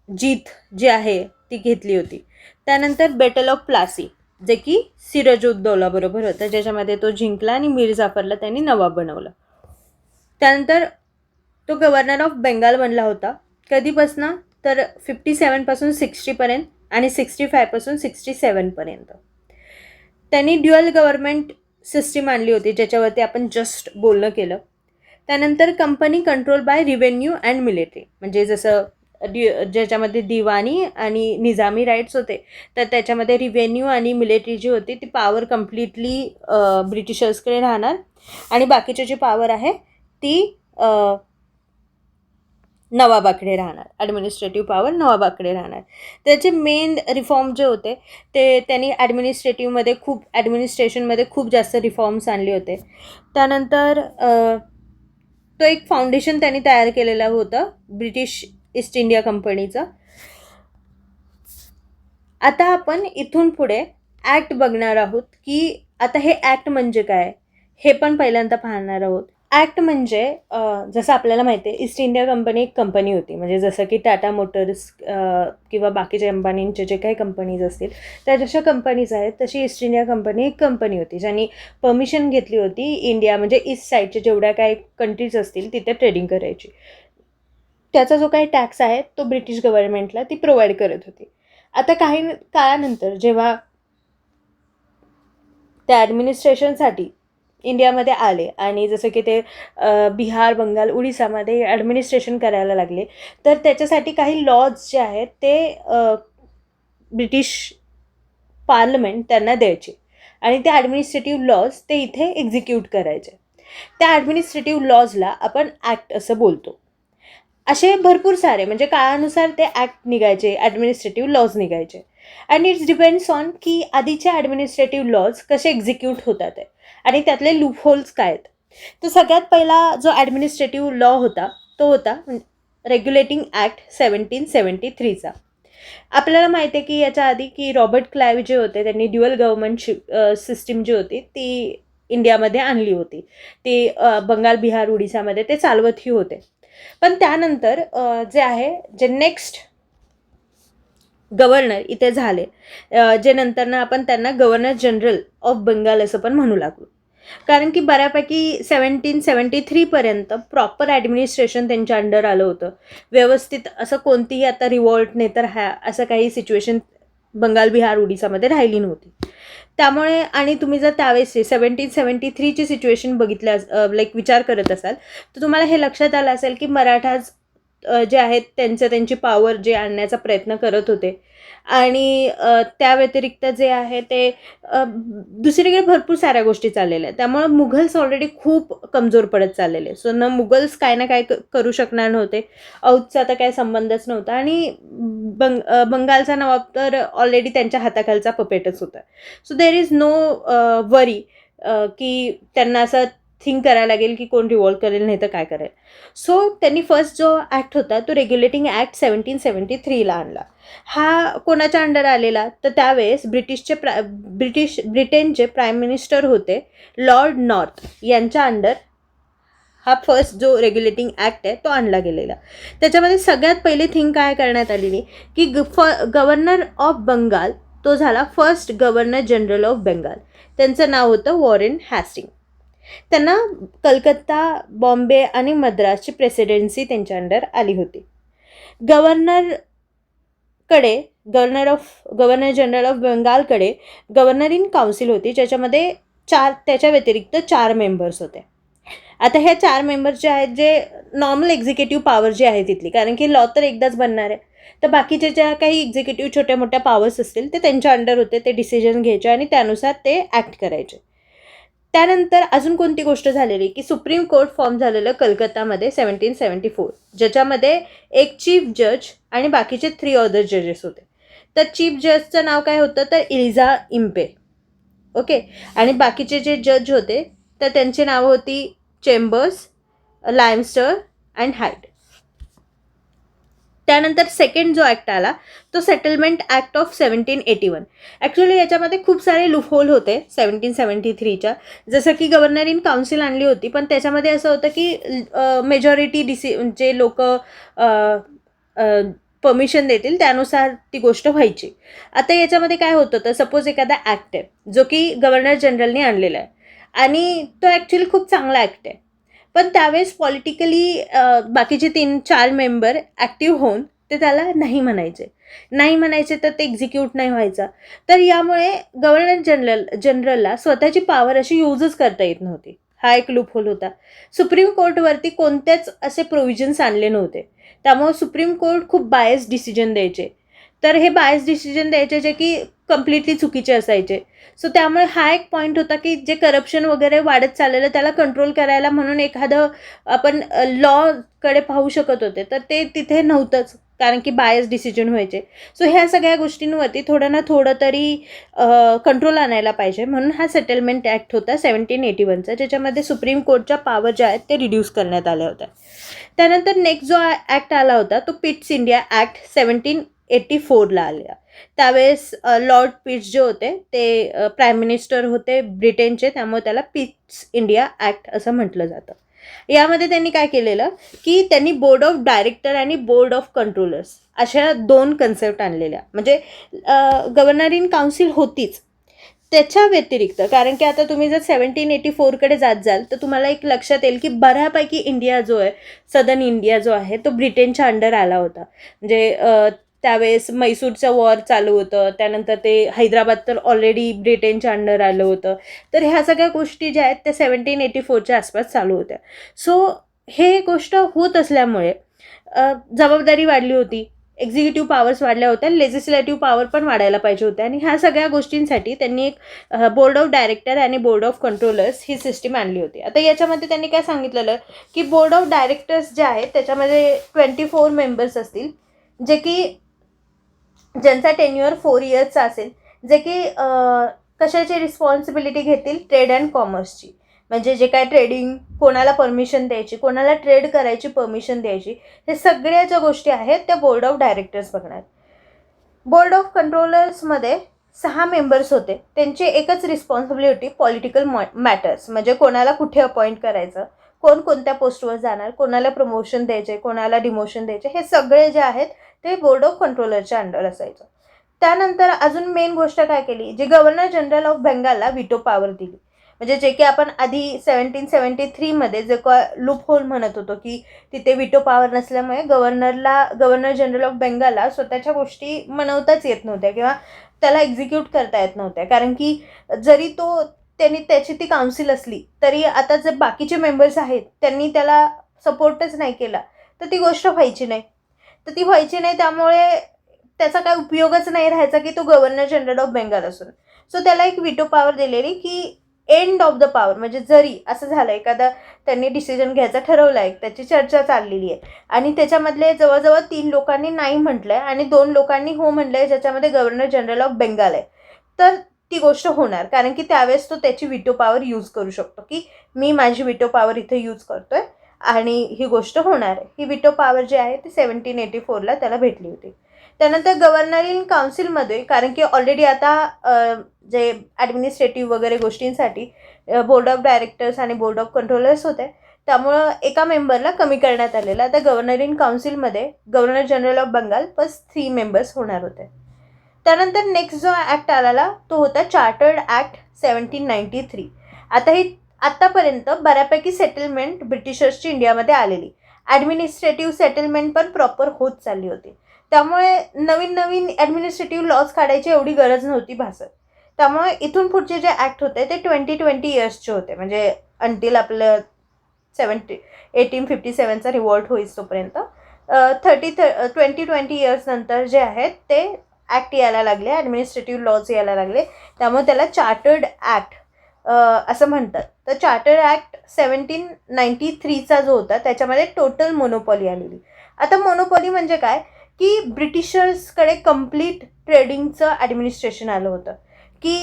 जीत जी आहे ती घेतली होती. त्यानंतर बॅटल ऑफ प्लासी, जे की सिराजुद्दौलाबरोबर होतं, ज्याच्यामध्ये तो जिंकला आणि मीर जाफरला त्यांनी नवाब बनवलं. त्यानंतर तो गव्हर्नर ऑफ बेंगाल बनला होता. कधीपासून तर 57 60पर्यंत आणि 65 67पर्यंत. त्यांनी ड्युअल गव्हर्नमेंट सिस्टीम आणली होती, ज्याच्यावरती आपण जस्ट बोलणं केलं. त्यानंतर company control by revenue and military, म्हणजे जसं ज्याच्यामध्ये दिवाणी आणि निजामी राईट्स होते, तर त्याच्यामध्ये रिव्हेन्यू आणि मिलिटरी जी होती ती पॉवर कम्प्लिटली ब्रिटिशर्सकडे राहणार आणि बाकीची जी पॉवर आहे ती नवाबाकडे राहणार. ॲडमिनिस्ट्रेटिव्ह पॉवर नवाबाकडे राहणार. त्याचे मेन रिफॉर्म जे होते ते त्यांनी ॲडमिनिस्ट्रेशनमध्ये खूप जास्त रिफॉर्म्स आणले होते. त्यानंतर तो एक फाउंडेशन त्यांनी तयार केलेलं होतं ब्रिटिश ईस्ट इंडिया कंपनीचं. आता आपण इथून पुढे ॲक्ट बघणार आहोत की आता हे ॲक्ट म्हणजे काय हे पण पहिल्यांदा पाहणार आहोत. ॲक्ट म्हणजे जसं आपल्याला माहिती आहे ईस्ट इंडिया कंपनी एक कंपनी होती, म्हणजे जसं की टाटा मोटर्स किंवा बाकीचे अंबानींचे जे काही कंपनीज असतील त्या जशा कंपनीज आहेत तशी ईस्ट इंडिया कंपनी एक कंपनी होती, ज्यांनी परमिशन घेतली होती इंडिया म्हणजे ईस्ट साईडचे जेवढ्या काही कंट्रीज असतील तिथे ट्रेडिंग करायची. त्याचा जो काही टॅक्स आहे तो ब्रिटिश गव्हर्नमेंटला ती प्रोव्हाइड करत होती. आता काही काळानंतर जेव्हा त्या ॲडमिनिस्ट्रेशनसाठी इंडियामध्ये आले आणि जसं की ते बिहार, बंगाल, उडीसामध्ये ॲडमिनिस्ट्रेशन करायला लागले, तर त्याच्यासाठी काही लॉज जे आहेत ते ब्रिटिश पार्लमेंट त्यांना द्यायचे आणि त्या ॲडमिनिस्ट्रेटिव्ह लॉज ते इथे एक्झिक्यूट करायचे. त्या ॲडमिनिस्ट्रेटिव्ह लॉजला आपण ॲक्ट असं बोलतो. असे भरपूर सारे म्हणजे काळानुसार ते ॲक्ट निघायचे, ॲडमिनिस्ट्रेटिव्ह लॉज निघायचे. अँड इट्स डिपेंड्स ऑन की आधीचे ॲडमिनिस्ट्रेटिव्ह लॉज कसे एक्झिक्यूट होतात आहे आणि त्यातले लूप होल्स काय आहेत. तर सगळ्यात पहिला जो ॲडमिनिस्ट्रेटिव्ह लॉ होता तो होता रेग्युलेटिंग ॲक्ट 1773चा. आपल्याला माहिती आहे की याच्या आधी की रॉबर्ट क्लाइव्ह जे होते त्यांनी ड्युअल गव्हर्नमेंट सिस्टीम जी होती ती इंडियामध्ये आणली होती. ती बंगाल, बिहार, उडीसामध्ये ते चालवतही होते. पण त्यानंतर जे आहे जे नेक्स्ट गव्हर्नर इथे झाले, जे नंतरनं आपण त्यांना गव्हर्नर जनरल ऑफ बंगाल असं पण म्हणू लागलो. कारण की बऱ्यापैकी 1773पर्यंत प्रॉपर ॲडमिनिस्ट्रेशन त्यांच्या अंडर आलं होतं. व्यवस्थित असं कोणतीही आता रिवॉल्ट नाही तर असं काही सिच्युएशन बंगाल, बिहार, उडीसामध्ये राहिली नव्हती. त्यामुळे आणि तुम्ही जर त्यावेळेस 1773ची सिच्युएशन लाईक विचार करत असाल तर तुम्हाला हे लक्षात आलं असेल की मराठाज जे आहेत त्यांची पॉवर जे आणण्याचा प्रयत्न करत होते आणि त्या व्यतिरिक्त जे आहे ते दुसरीकडे भरपूर साऱ्या गोष्टी चाललेल्या आहेत. त्यामुळे मुघल्स ऑलरेडी खूप कमजोर पडत चाललेले. सो मुघल्स काय ना काय करू शकणार नव्हते. औधचा तर काही संबंधच नव्हता आणि बंगालचा नवाब तर ऑलरेडी त्यांच्या हाताखालचा पपेटच होता. सो देर इज नो वरी की त्यांना असं थिंक करायला लागेल की कोण रिवॉल्ट करेल नाही तर काय करेल. सो त्यांनी फर्स्ट जो ॲक्ट होता तो रेग्युलेटिंग ॲक्ट 1773ला आणला. हा कोणाच्या अंडर आलेला तर त्यावेळेस ब्रिटनचे प्राईम मिनिस्टर होते लॉर्ड नॉर्थ यांच्या अंडर हा फर्स्ट जो रेग्युलेटिंग ॲक्ट आहे तो आणला गेलेला. त्याच्यामध्ये सगळ्यात पहिली थिंग काय करण्यात आलेली की गव्हर्नर ऑफ बंगाल तो झाला first governor general of Bengal. त्यांचं नाव होतं वॉरेन हॅस्टिंग. त्यांना कलकत्ता, बॉम्बे आणि मद्रासची प्रेसिडेन्सी त्यांच्या अंडर आली होती. गव्हर्नर जनरल ऑफ बेंगालकडे गव्हर्नर इन काउन्सिल होती, ज्याच्यामध्ये त्याच्या व्यतिरिक्त 4 मेंबर्स होते. आता ह्या 4 मेंबर्स जे आहेत जे नॉर्मल एक्झिक्युटिव्ह पॉवर जी आहे तिथली, कारण की लॉ तर एकदाच बनणार आहे, तर बाकीचे ज्या काही एक्झिक्युटिव्ह छोट्या मोठ्या पॉवर्स असतील ते त्यांच्या अंडर होते. ते डिसिजन घ्यायचे आणि त्यानुसार ते ॲक्ट करायचे. त्यानंतर अजून कोणती गोष्ट झालेली की सुप्रीम कोर्ट फॉर्म झालेलं कलकत्तामध्ये 1774, ज्याच्यामध्ये एक चीफ जज आणि बाकीचे 3 अदर जजेस होते. तर चीफ जजचं नाव काय होतं तर इलिझा इम्पे. ओके. आणि बाकीचे जे जज होते तर त्यांची नावं होती चेंबर्स, लायमस्टर अँड हाईट. त्यानंतर सेकंड जो ॲक्ट आला तो सेटलमेंट ॲक्ट ऑफ 1781. ॲक्च्युली याच्यामध्ये खूप सारे लूपहोल होते 1773च्या. जसं की गव्हर्नर इन काउन्सिल आणली होती, पण त्याच्यामध्ये असं होतं की मेजॉरिटी जे लोक परमिशन देतील त्यानुसार ती गोष्ट व्हायची. आता याच्यामध्ये काय होतं तर सपोज एखादा ॲक्ट आहे जो की गव्हर्नर जनरलने आणलेला आहे आणि तो ॲक्च्युली खूप चांगला ॲक्ट आहे, पण त्यावेळेस पॉलिटिकली बाकीचे 3-4 मेंबर ॲक्टिव्ह होऊन ते त्याला नाही म्हणायचे तर ते एक्झिक्यूट नाही व्हायचा. तर यामुळे गव्हर्नर जनरलला स्वतःची पॉवर अशी यूजच करता येत नव्हती. हा एक लूप होल होता. सुप्रीम कोर्टवरती कोणतेच असे प्रोव्हिजन्स आणले नव्हते. त्यामुळे सुप्रीम कोर्ट खूप बायस डिसिजन द्यायचे. तर हे बायस डिसिजन द्यायचे जे की कम्प्लिटली चुकीचे असायचे. सो त्यामुळे हा एक पॉईंट होता की जे करप्शन वगैरे वाढत चाललेलं त्याला कंट्रोल करायला म्हणून एखादं आपण लॉकडे पाहू शकत होते, तर ते तिथे नव्हतंच, कारण की बायस डिसिजन व्हायचे. सो ह्या सगळ्या गोष्टींवरती थोडं ना थोडं तरी कंट्रोल आणायला पाहिजे, म्हणून हा सेटलमेंट ॲक्ट होता 1781चा, ज्याच्यामध्ये सुप्रीम कोर्टच्या पॉवर ज्या आहेत ते रिड्यूस करण्यात आल्या होत्या. त्यानंतर नेक्स्ट जो ॲक्ट आला होता तो पिट्स इंडिया ॲक्ट 1784ला आलेला. त्यावेळेस लॉर्ड पिट्स जे होते ते प्राईम मिनिस्टर होते ब्रिटनचे, त्यामुळे त्याला पिट्स इंडिया ॲक्ट असं म्हटलं जातं. यामध्ये त्यांनी काय केलेलं की त्यांनी बोर्ड ऑफ डायरेक्टर आणि बोर्ड ऑफ कंट्रोलर्स अशा 2 कन्सेप्ट आणलेल्या. म्हणजे गव्हर्नर इन काउन्सिल होतीच, त्याच्या व्यतिरिक्त, कारण की आता तुम्ही जर 1784कडे जाल तर तुम्हाला एक लक्षात येईल की बऱ्यापैकी इंडिया जो आहे, सदर्न इंडिया जो आहे तो ब्रिटनच्या अंडर आला होता. म्हणजे त्यावेळेस म्हैसूरचं वॉर चालू होतं, त्यानंतर ते हैदराबाद तर ऑलरेडी ब्रिटनच्या अंडर आलं होतं. तर ह्या सगळ्या गोष्टी ज्या आहेत त्या 1784च्या आसपास चालू होत्या. सो हे गोष्ट होत असल्यामुळे जबाबदारी वाढली होती, एक्झिक्युटिव्ह पॉवर्स वाढल्या होत्या, लेजिस्लेटिव्ह पॉवर पण वाढायला पाहिजे होत्या, आणि ह्या सगळ्या गोष्टींसाठी त्यांनी एक बोर्ड ऑफ डायरेक्टर आणि board of controllers he system आणली होती. आता याच्यामध्ये त्यांनी काय सांगितलेलं की बोर्ड ऑफ डायरेक्टर्स जे आहेत त्याच्यामध्ये 24 मेंबर्स असतील, जे की ज्यांचा टेन्युअर 4 इयर्सचा असेल, जे की कशाची रिस्पॉन्सिबिलिटी घेतील, ट्रेड अँड कॉमर्सची. म्हणजे जे काय ट्रेडिंग, कोणाला परमिशन द्यायची, कोणाला ट्रेड करायची परमिशन द्यायची, हे सगळ्या ज्या गोष्टी आहेत त्या बोर्ड ऑफ डायरेक्टर्स बघणार. बोर्ड ऑफ कंट्रोलर्समध्ये 6 मेंबर्स होते. त्यांची एकच रिस्पॉन्सिबिलिटी पॉलिटिकल मॅटर्स, म्हणजे कोणाला कुठे अपॉइंट करायचं, कोण कोणत्या पोस्टवर जाणार, कोणाला प्रमोशन द्यायचे, कोणाला डिमोशन द्यायचे, हे सगळे जे आहेत ते बोर्ड ऑफ कंट्रोलरच्या अंडर असायचं. त्यानंतर अजून मेन गोष्ट काय केली, जी गव्हर्नर जनरल ऑफ बेंगालला व्हिटो पॉवर दिली. म्हणजे जे की आपण आधी 1773मध्ये जे लूप होल म्हणत होतो की तिथे व्हिटो पॉवर नसल्यामुळे गव्हर्नर जनरल ऑफ बेंगालला स्वतःच्या गोष्टी मनवताच येत नव्हत्या किंवा त्याला एक्झिक्यूट करता येत नव्हत्या. कारण की जरी त्यांनी त्याची ती काउन्सिल असली तरी आता जे बाकीचे मेंबर्स आहेत त्यांनी त्याला सपोर्टच नाही केला तर ती गोष्ट व्हायची नाही. त्यामुळे त्याचा काय उपयोगच नाही राहायचा की तो गव्हर्नर जनरल ऑफ बेंगाल असून. सो त्याला एक व्हिटो पॉवर दिलेली की एंड ऑफ द पॉवर, म्हणजे जरी असं झालं एखादा त्यांनी डिसिजन घ्यायचा ठरवला आहे, त्याची चर्चा चाललेली आहे आणि त्याच्यामधले जवळजवळ 3 लोकांनी नाही म्हटलं आहे आणि 2 लोकांनी हो म्हटलं आहे, ज्याच्यामध्ये गव्हर्नर जनरल ऑफ बेंगाल आहे, तर ती गोष्ट होणार. कारण की त्यावेळेस तो त्याची व्हिटो पॉवर यूज करू शकतो की मी माझी व्हिटो पॉवर इथे यूज करतोय आणि ही गोष्ट होणार आहे. ही व्हिटो पॉवर जी आहे ती 1784ला त्याला भेटली होती. त्यानंतर गव्हर्नर इन काउन्सिलमध्ये, कारण की ऑलरेडी आता जे ॲडमिनिस्ट्रेटिव्ह वगैरे गोष्टींसाठी बोर्ड ऑफ डायरेक्टर्स आणि बोर्ड ऑफ कंट्रोलर्स होते, त्यामुळं एका मेंबरला कमी करण्यात आलेलं. आता गव्हर्नर इन काउन्सिलमध्ये governor general of Bengal plus 3 members होणार होते. त्यानंतर नेक्स्ट जो ॲक्ट आलेला तो होता चार्टर्ड ॲक्ट 1793. आता ही आत्तापर्यंत बऱ्यापैकी सेटलमेंट ब्रिटिशर्सची इंडियामध्ये आलेली, ॲडमिनिस्ट्रेटिव्ह सेटलमेंट पण प्रॉपर होत चालली होती. त्यामुळे नवीन ॲडमिनिस्ट्रेटिव्ह लॉज काढायची एवढी गरज नव्हती भासत. त्यामुळे इथून पुढचे जे ॲक्ट होते ते 20 इयर्सचे होते, म्हणजे अंटिल आपलं 1857चा रिवॉल्ट होईस तोपर्यंत 20 इयर्स नंतर जे आहेत ते ॲक्ट यायला लागले, ॲडमिनिस्ट्रेटिव्ह लॉज यायला लागले. त्यामुळे त्याला चार्टर्ड ॲक्ट असं म्हणतात. तर चार्टर्ड ॲक्ट 1793चा जो होता त्याच्यामध्ये टोटल मोनोपॉली आलेली. आता मोनोपॉली म्हणजे काय की ब्रिटिशर्सकडे कम्प्लीट ट्रेडिंगचं ॲडमिनिस्ट्रेशन आलं होतं की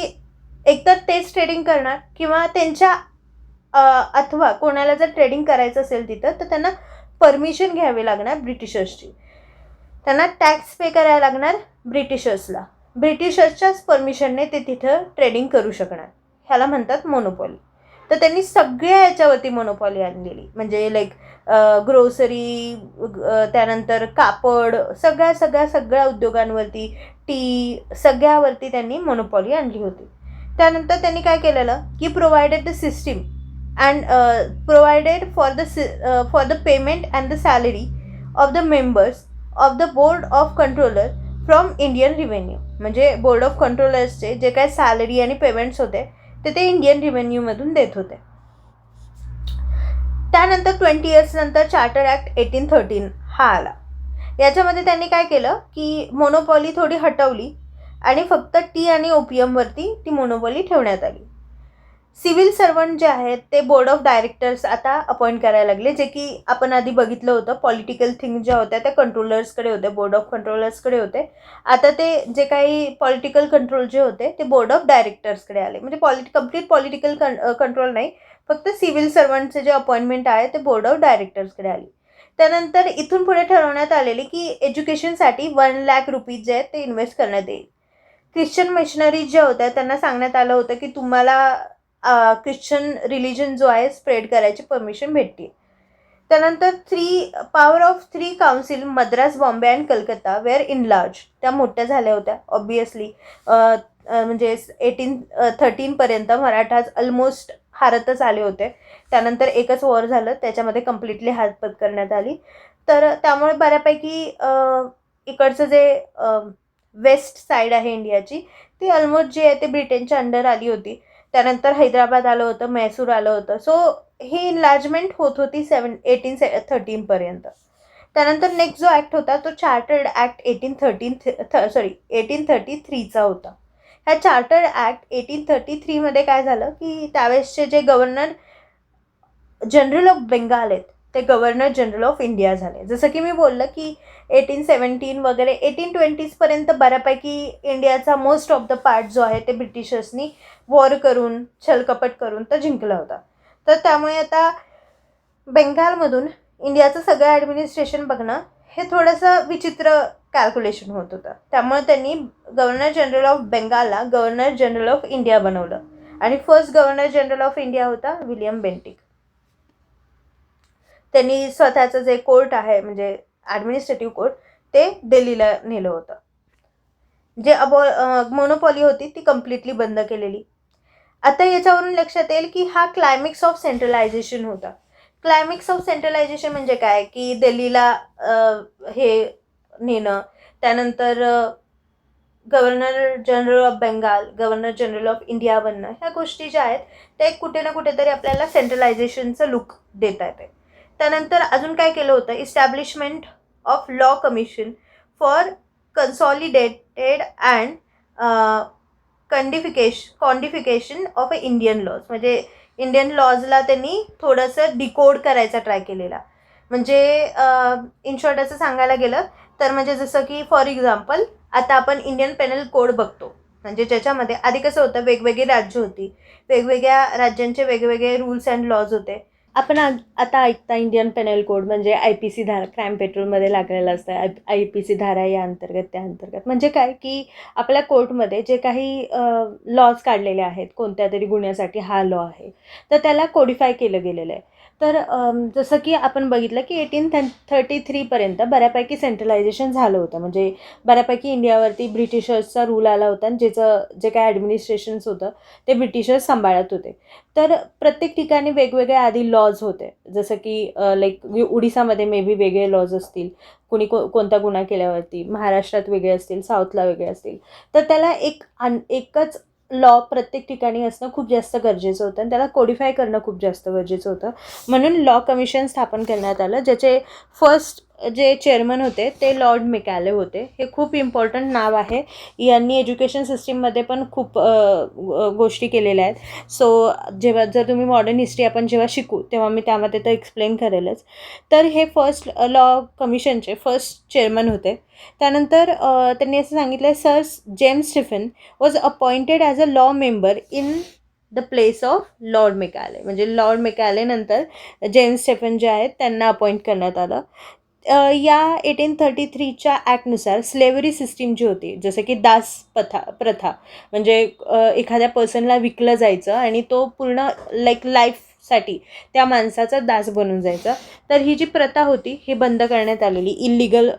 एकतर तेच ट्रेडिंग करणार किंवा त्यांच्या अथवा कोणाला जर ट्रेडिंग करायचं असेल तिथं तर त्यांना परमिशन घ्यावी लागणार ब्रिटिशर्सची, त्यांना टॅक्स पे करायला लागणार ब्रिटिशर्सला, ब्रिटिशर्सच्याच परमिशनने ते तिथं ट्रेडिंग करू शकणार. ह्याला म्हणतात मोनोपॉली. तर त्यांनी सगळ्या याच्यावरती मोनोपॉली आणलेली, म्हणजे लाईक ग्रोसरी, त्यानंतर कापड, सगळ्या उद्योगांवरती, टी, सगळ्यावरती त्यांनी मोनोपॉली आणली होती. त्यानंतर त्यांनी काय केलेलं की provided the system and provided for the payment and the salary of the members of the board of controller from Indian revenue. म्हणजे बोर्ड ऑफ कंट्रोलर्सचे जे काय सॅलरी आणि पेमेंट्स होते ते इंडियन रिव्हेन्यूमधून देत होते. त्यानंतर 20 इयर्स नंतर चार्टर ॲक्ट 1813 हा आला. याच्यामध्ये त्यांनी काय केलं की मोनोपॉली थोडी हटवली आणि फक्त टी आणि ओपियमवरती ती मोनोपॉली ठेवण्यात आली. सिव्हिल सर्वंट जे आहेत ते बोर्ड ऑफ डायरेक्टर्स आता अपॉइंट करायला लागले, जे की आपण आधी बघितलं होतं. पॉलिटिकल थिंग ज्या होत्या त्या कंट्रोलर्सकडे होते, बोर्ड ऑफ कंट्रोलर्सकडे होते. आता ते जे काही पॉलिटिकल कंट्रोल जे होते ते बोर्ड ऑफ डायरेक्टर्सकडे आले. म्हणजे कम्प्लीट पॉलिटिकल कंट्रोल नाही, फक्त सिव्हिल सर्वंटचे जे अपॉइंटमेंट आहे ते बोर्ड ऑफ डायरेक्टर्सकडे आली. त्यानंतर इथून पुढे ठरवण्यात आलेले की एज्युकेशनसाठी 1,00,000 रुपीज जे आहेत ते इन्व्हेस्ट करण्यात येईल. ख्रिश्चन मिशनरीज ज्या होत्या त्यांना सांगण्यात आलं होतं की तुम्हाला ख्रिश्चन रिलिजन जो आहे स्प्रेड करायची परमिशन भेटते. त्यानंतर power of 3 council Madras, Bombay and Calcutta were enlarge. त्या मोठ्या झाल्या होत्या ऑब्वियसली. म्हणजे 1813पर्यंत मराठाज ऑलमोस्ट हारतच आले होते. त्यानंतर एकच वॉर झालं, त्याच्यामध्ये कम्प्लिटली हातपत करण्यात आली. तर त्यामुळे बऱ्यापैकी इकडचं जे वेस्ट साईड आहे इंडियाची ती ऑलमोस्ट जी आहे ते ब्रिटनच्या अंडर आली होती. त्यानंतर हैदराबाद आलं होतं, मैसूर आलं होतं. सो ही इनलार्जमेंट होत होती 1813पर्यंत. त्यानंतर नेक्स्ट जो ॲक्ट होता तो चार्टर्ड ॲक्ट 1833चा होता. ह्या चार्टर्ड ॲक्ट 1833मध्ये काय झालं की त्यावेळेसचे जे गव्हर्नर जनरल ऑफ बेंगाल आहेत ते गव्हर्नर जनरल ऑफ इंडिया झाले. जसं की मी बोललं की 1817 वगैरे 1820पर्यंत बऱ्यापैकी इंडियाचा मोस्ट ऑफ द पार्ट जो आहे ते ब्रिटिशर्सनी वॉर करून, छलकपट करून तर जिंकला होता. तर त्यामुळे आता बेंगालमधून इंडियाचं सगळं ॲडमिनिस्ट्रेशन बघणं हे थोडंसं विचित्र कॅल्क्युलेशन होत होतं. त्यामुळे त्यांनी गव्हर्नर जनरल ऑफ बेंगालला गव्हर्नर जनरल ऑफ इंडिया बनवलं आणि first governor general of India होता विलियम बेंटिक. त्यांनी स्वतःचं जे कोर्ट आहे म्हणजे ॲडमिनिस्ट्रेटिव्ह कोर्ट ते दिल्लीला नेलं होतं. जे मोनोपॉली होती ती कम्प्लिटली बंद केलेली. आता याच्यावरून लक्षात येईल की हा क्लायमॅक्स ऑफ सेंट्रलायझेशन होता. क्लायमॅक्स ऑफ सेंट्रलायझेशन म्हणजे काय की दिल्लीला हे नेणं, त्यानंतर governor general of Bengal, governor general of India बनणं, ह्या गोष्टी ज्या आहेत त्या कुठे ना कुठेतरी आपल्याला सेंट्रलायझेशनचं लुक देता येते. त्यानंतर अजून काय केलं होतं, establishment of law commission for consolidated and codification of Indian laws. म्हणजे इंडियन लॉजला त्यांनी थोडंसं डिकोड करायचा ट्राय केलेला. म्हणजे इन शॉर्ट असं सांगायला गेलं तर म्हणजे जसं की फॉर एक्झाम्पल आता आपण इंडियन पेनल कोड बघतो, म्हणजे ज्याच्यामध्ये आधी कसं होतं वेगवेगळी राज्य होती, वेगवेगळ्या राज्यांचे वेगवेगळे रूल्स अँड लॉज होते. आपण आता ऐकता इंडियन पेनल कोड म्हणजे IPC धारा, क्राईम पेट्रोलमध्ये लागलेलं असतं, IPC धारा या अंतर्गत त्या अंतर्गत. म्हणजे काय की आपल्या कोर्टमध्ये जे काही लॉज काढलेले आहेत कोणत्या तरी गुन्ह्यासाठी हा लॉ आहे तर त्याला कोडिफाय केलं गेलेलं आहे. तर जसं की आपण बघितलं की 1833पर्यंत बऱ्यापैकी सेंट्रलायझेशन झालं होतं. म्हणजे बऱ्यापैकी इंडियावरती ब्रिटिशर्सचा रूल आला होता आणि ज्याचं जे काय ॲडमिनिस्ट्रेशन्स होतं ते ब्रिटिशर्स सांभाळत होते. तर प्रत्येक ठिकाणी वेगवेगळे आधी लॉज होते. जसं की लाईक उडिसामध्ये मे बी वेगळे लॉज असतील, कुणी कोणता गुन्हा केल्यावरती. महाराष्ट्रात वेगळे असतील, साऊथला वेगळे असतील. तर त्याला एकच लॉ प्रत्येक ठिकाणी असणं खूप जास्त गरजेचं होतं आणि त्याला कोडिफाय करणं खूप जास्त गरजेचं होतं. म्हणून लॉ कमिशन स्थापन करण्यात आलं, ज्याचे फर्स्ट जे चेअरमन होते ते लॉर्ड मेकॅले होते. हे खूप इम्पॉर्टंट नाव आहे. यांनी एज्युकेशन सिस्टीममध्ये पण खूप गोष्टी केलेल्या आहेत. सो जर तुम्ही मॉडर्न हिस्ट्री आपण जेव्हा शिकू तेव्हा मी त्यामध्ये तर एक्सप्लेन करेलच. तर हे फर्स्ट लॉ कमिशनचे फर्स्ट चेअरमन होते. त्यानंतर त्यांनी असं सांगितलं, sir James Stephen was appointed as a law member in the place of lord Macaulay. म्हणजे लॉर्ड मेकॅले नंतर जेम्स स्टीफन जे आहेत त्यांना अपॉइंट करण्यात आलं. या 1833च्या ॲक्टनुसार स्लेव्हरी सिस्टीम जी होती, जसं की प्रथा म्हणजे एखाद्या पर्सनला विकलं जायचं आणि तो पूर्ण लाईफसाठी त्या माणसाचा दास बनून जायचा. तर ही जी प्रथा होती ही बंद करण्यात आलेली, इल्लिगल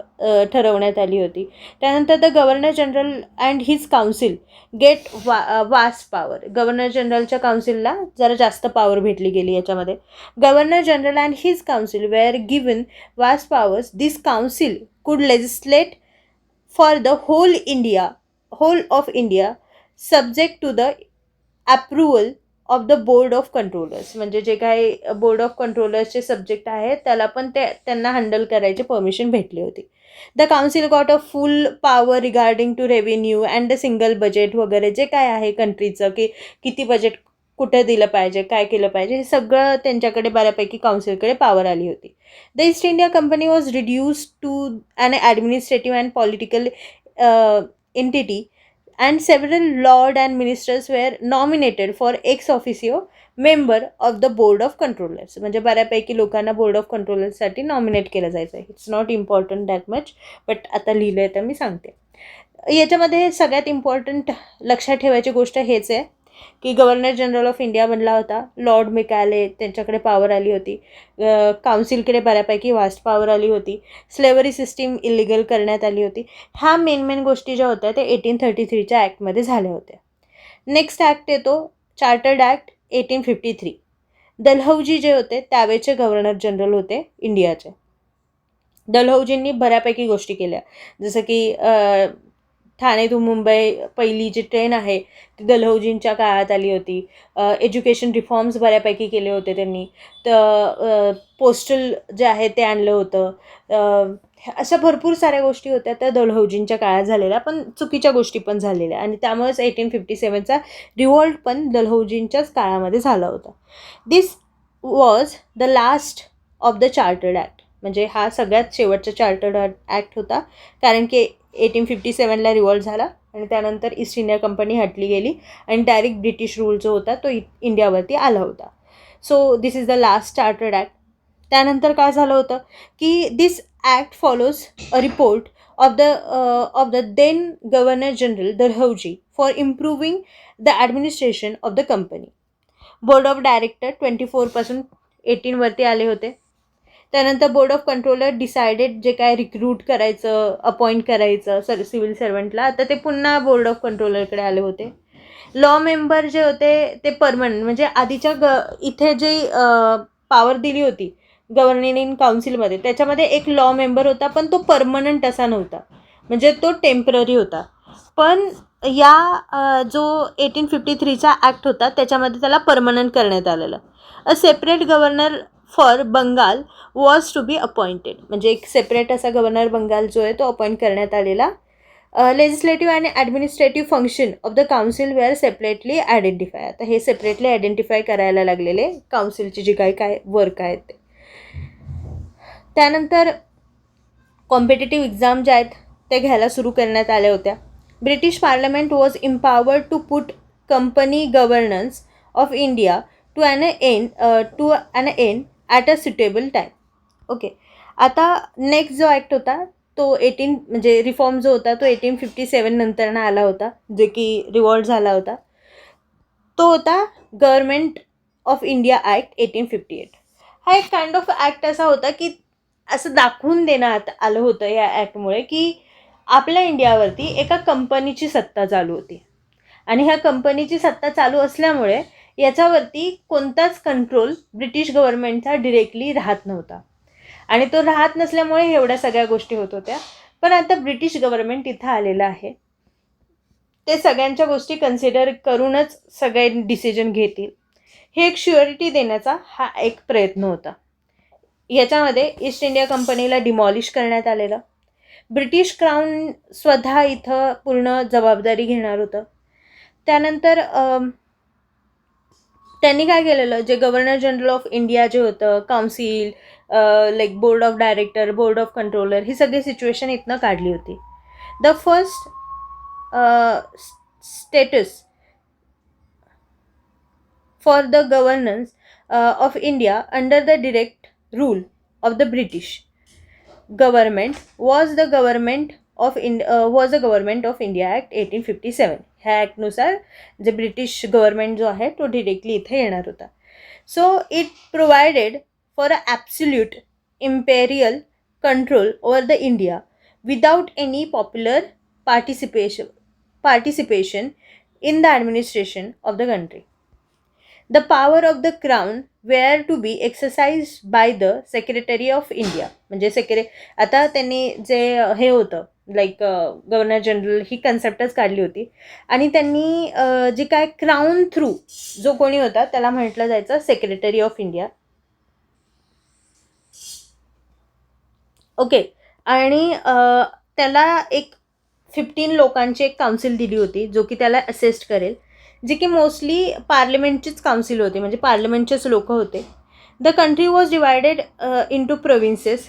ठरवण्यात आली होती. त्यानंतर the governor general and his council get vast power. Governor जनरलच्या काउन्सिलला जरा जास्त पॉवर भेटली गेली याच्यामध्ये. Governor general and his council were given vast powers. This council could legislate for the whole of India, subject to the approval of the board of controllers. म्हणजे जे काही बोर्ड ऑफ कंट्रोलर्सचे सब्जेक्ट आहेत त्याला पण त्यांना हँडल करायची permission भेटली होती. The council got a full power regarding to revenue and the single budget वगैरे जे काय आहे कंट्रीचं, की किती बजेट कुठं दिलं पाहिजे, काय केलं पाहिजे, हे सगळं त्यांच्याकडे बऱ्यापैकी काउन्सिलकडे पॉवर आली होती. The East India Company was reduce to an administrative and political entity and several lord and ministers were nominated for ex officio member of the board of controllers. म्हणजे बऱ्यापैकी लोकांना बोर्ड ऑफ कंट्रोलर्ससाठी नॉमिनेट केलं जायचं आहे. It's not important that much, but आता लिहिलं आहे तर मी सांगते. याच्यामध्ये सगळ्यात इम्पॉर्टंट लक्षात ठेवायची गोष्ट हेच आहे की गव्हर्नर जनरल ऑफ इंडिया बनला होता. लॉर्ड मेकाले त्यांच्याकडे पॉवर आली होती. काउन्सिलकडे बऱ्यापैकी वास्ट पॉवर आली होती. स्लेव्हरी सिस्टीम इलिगल करण्यात आली होती. ह्या मेन गोष्टी ज्या होत्या त्या 1833च्या ॲक्टमध्ये झाल्या होत्या. नेक्स्ट ॲक्ट येतो चार्टर्ड ॲक्ट 1853. दलहौजी जे होते त्यावेळेचे गव्हर्नर जनरल होते इंडियाचे. दलहौजींनी बऱ्यापैकी गोष्टी केल्या, जसं की ठाणे टू मुंबई पहिली जी ट्रेन आहे ती दलहौजींच्या काळात आली होती. एज्युकेशन रिफॉर्म्स बऱ्यापैकी केले होते त्यांनी. तर पोस्टल जे आहे ते आणलं होतं. अशा भरपूर साऱ्या गोष्टी होत्या त्या दलहौजींच्या काळात झालेल्या, पण चुकीच्या गोष्टी पण झालेल्या, आणि त्यामुळेच 1857चा रिव्हॉल्ट पण दलहौजींच्याच काळामध्ये झाला होता. This was the last of the chartered act. म्हणजे हा सगळ्यात शेवटचा चार्टर्ड ॲक्ट होता, कारण की 1857ला रिव्हॉल्ट झाला आणि त्यानंतर ईस्ट इंडिया कंपनी हटली गेली आणि डायरेक्ट ब्रिटिश रूल जो होता तो इंडियावरती आला होता. So this is the last chartered act. त्यानंतर काय झालं होतं की this act follows a report of the then governor general Dalhousie for improving the administration of the company. Board of director 24 18वरती आले होते. त्यानंतर बोर्ड ऑफ कंट्रोलर डिसायडेड जे काय रिक्रूट करायचं, अपॉइंट करायचं सिव्हिल सर्वंटला, तर ते पुन्हा बोर्ड ऑफ कंट्रोलरकडे आले होते. लॉ मेंबर जे होते ते परमनंट, म्हणजे आधीच्या इथे जी पॉवर दिली होती गव्हर्निंग काउन्सिलमध्ये त्याच्यामध्ये एक लॉ मेंबर होता, पण तो परमनंट असा नव्हता, म्हणजे तो टेम्पररी होता. पण या जो 1853चा ॲक्ट होता त्याच्यामध्ये त्याला परमनंट करण्यात आलेलं. A separate governor for Bengal was to be appointed. म्हणजे एक सेपरेट असा गव्हर्नर बंगाल जो आहे तो अपॉइंट करण्यात आलेला. Legislative and administrative function of the council were separately identify. आता हे सेपरेटली आयडेंटिफाय करायला लागलेले काउन्सिलची जी काय वर्क आहेत ते. त्यानंतर कॉम्पिटेटिव्ह एक्झाम ज्या आहेत त्या घ्यायला सुरू करण्यात आल्या होत्या. British parliament was empowered to put company governance of India to an end at a suitable time. Okay, आता नेक्स्ट जो ॲक्ट होता तो म्हणजे रिफॉर्म जो होता तो 1857 नंतरनं आला होता, जे की रिव्हॉल्ट झाला होता. तो होता गव्हर्नमेंट ऑफ इंडिया ॲक्ट 1858. हा एक काइंड ऑफ ॲक्ट असा होता की असं दाखवून देण्यात आलं होतं या ॲक्टमुळे की आपल्या इंडियावरती एका कंपनीची सत्ता चालू होती, आणि ह्या कंपनीची सत्ता चालू असल्यामुळे याच्यावरती कोणताच कंट्रोल ब्रिटिश गव्हर्नमेंटचा डिरेक्टली राहत नव्हता, आणि तो राहत नसल्यामुळे एवढ्या सगळ्या गोष्टी होत होत्या. पण आता ब्रिटिश गव्हर्नमेंट इथं आलेलं आहे, ते सगळ्यांच्या गोष्टी कन्सिडर करूनच सगळे डिसिजन घेतील, हे एक श्युअरिटी देण्याचा हा एक प्रयत्न होता. याच्यामध्ये ईस्ट इंडिया कंपनीला डिमॉलिश करण्यात आलेलं. ब्रिटिश क्राऊन स्वतः इथं पूर्ण जबाबदारी घेणार होतं. त्यानंतर त्यांनी काय केलेलं, जे गव्हर्नर जनरल ऑफ इंडिया जे होतं, council, like board of director, board of controller, ही सगळी सिच्युएशन इथनं काढली होती. The first status for the governance of India under the direct rule of the British. Government was the government of India act 1857. ह्या ॲक्टनुसार जे British government जो आहे तो डिरेक्टली इथे येणार होता. So it provided for a absolute imperial control over the India without any popular participation in the administration of the country. The power of the crown were to be exercised by the Secretary of India. म्हणजे आता त्यांनी जे हे होतं like governor general ही कन्सेप्टच काढली होती आणि त्यांनी जे काय क्राऊन थ्रू जो कोणी होता त्याला म्हटलं जायचं सेक्रेटरी ऑफ इंडिया. ओके. आणि त्याला एक 15 लोकांची एक काउन्सिल दिली होती जो की त्याला असिस्ट करेल, जी की मोस्टली पार्लमेंटचीच काउन्सिल होती, म्हणजे पार्लमेंटचेच लोक होते. The country was divided into provinces,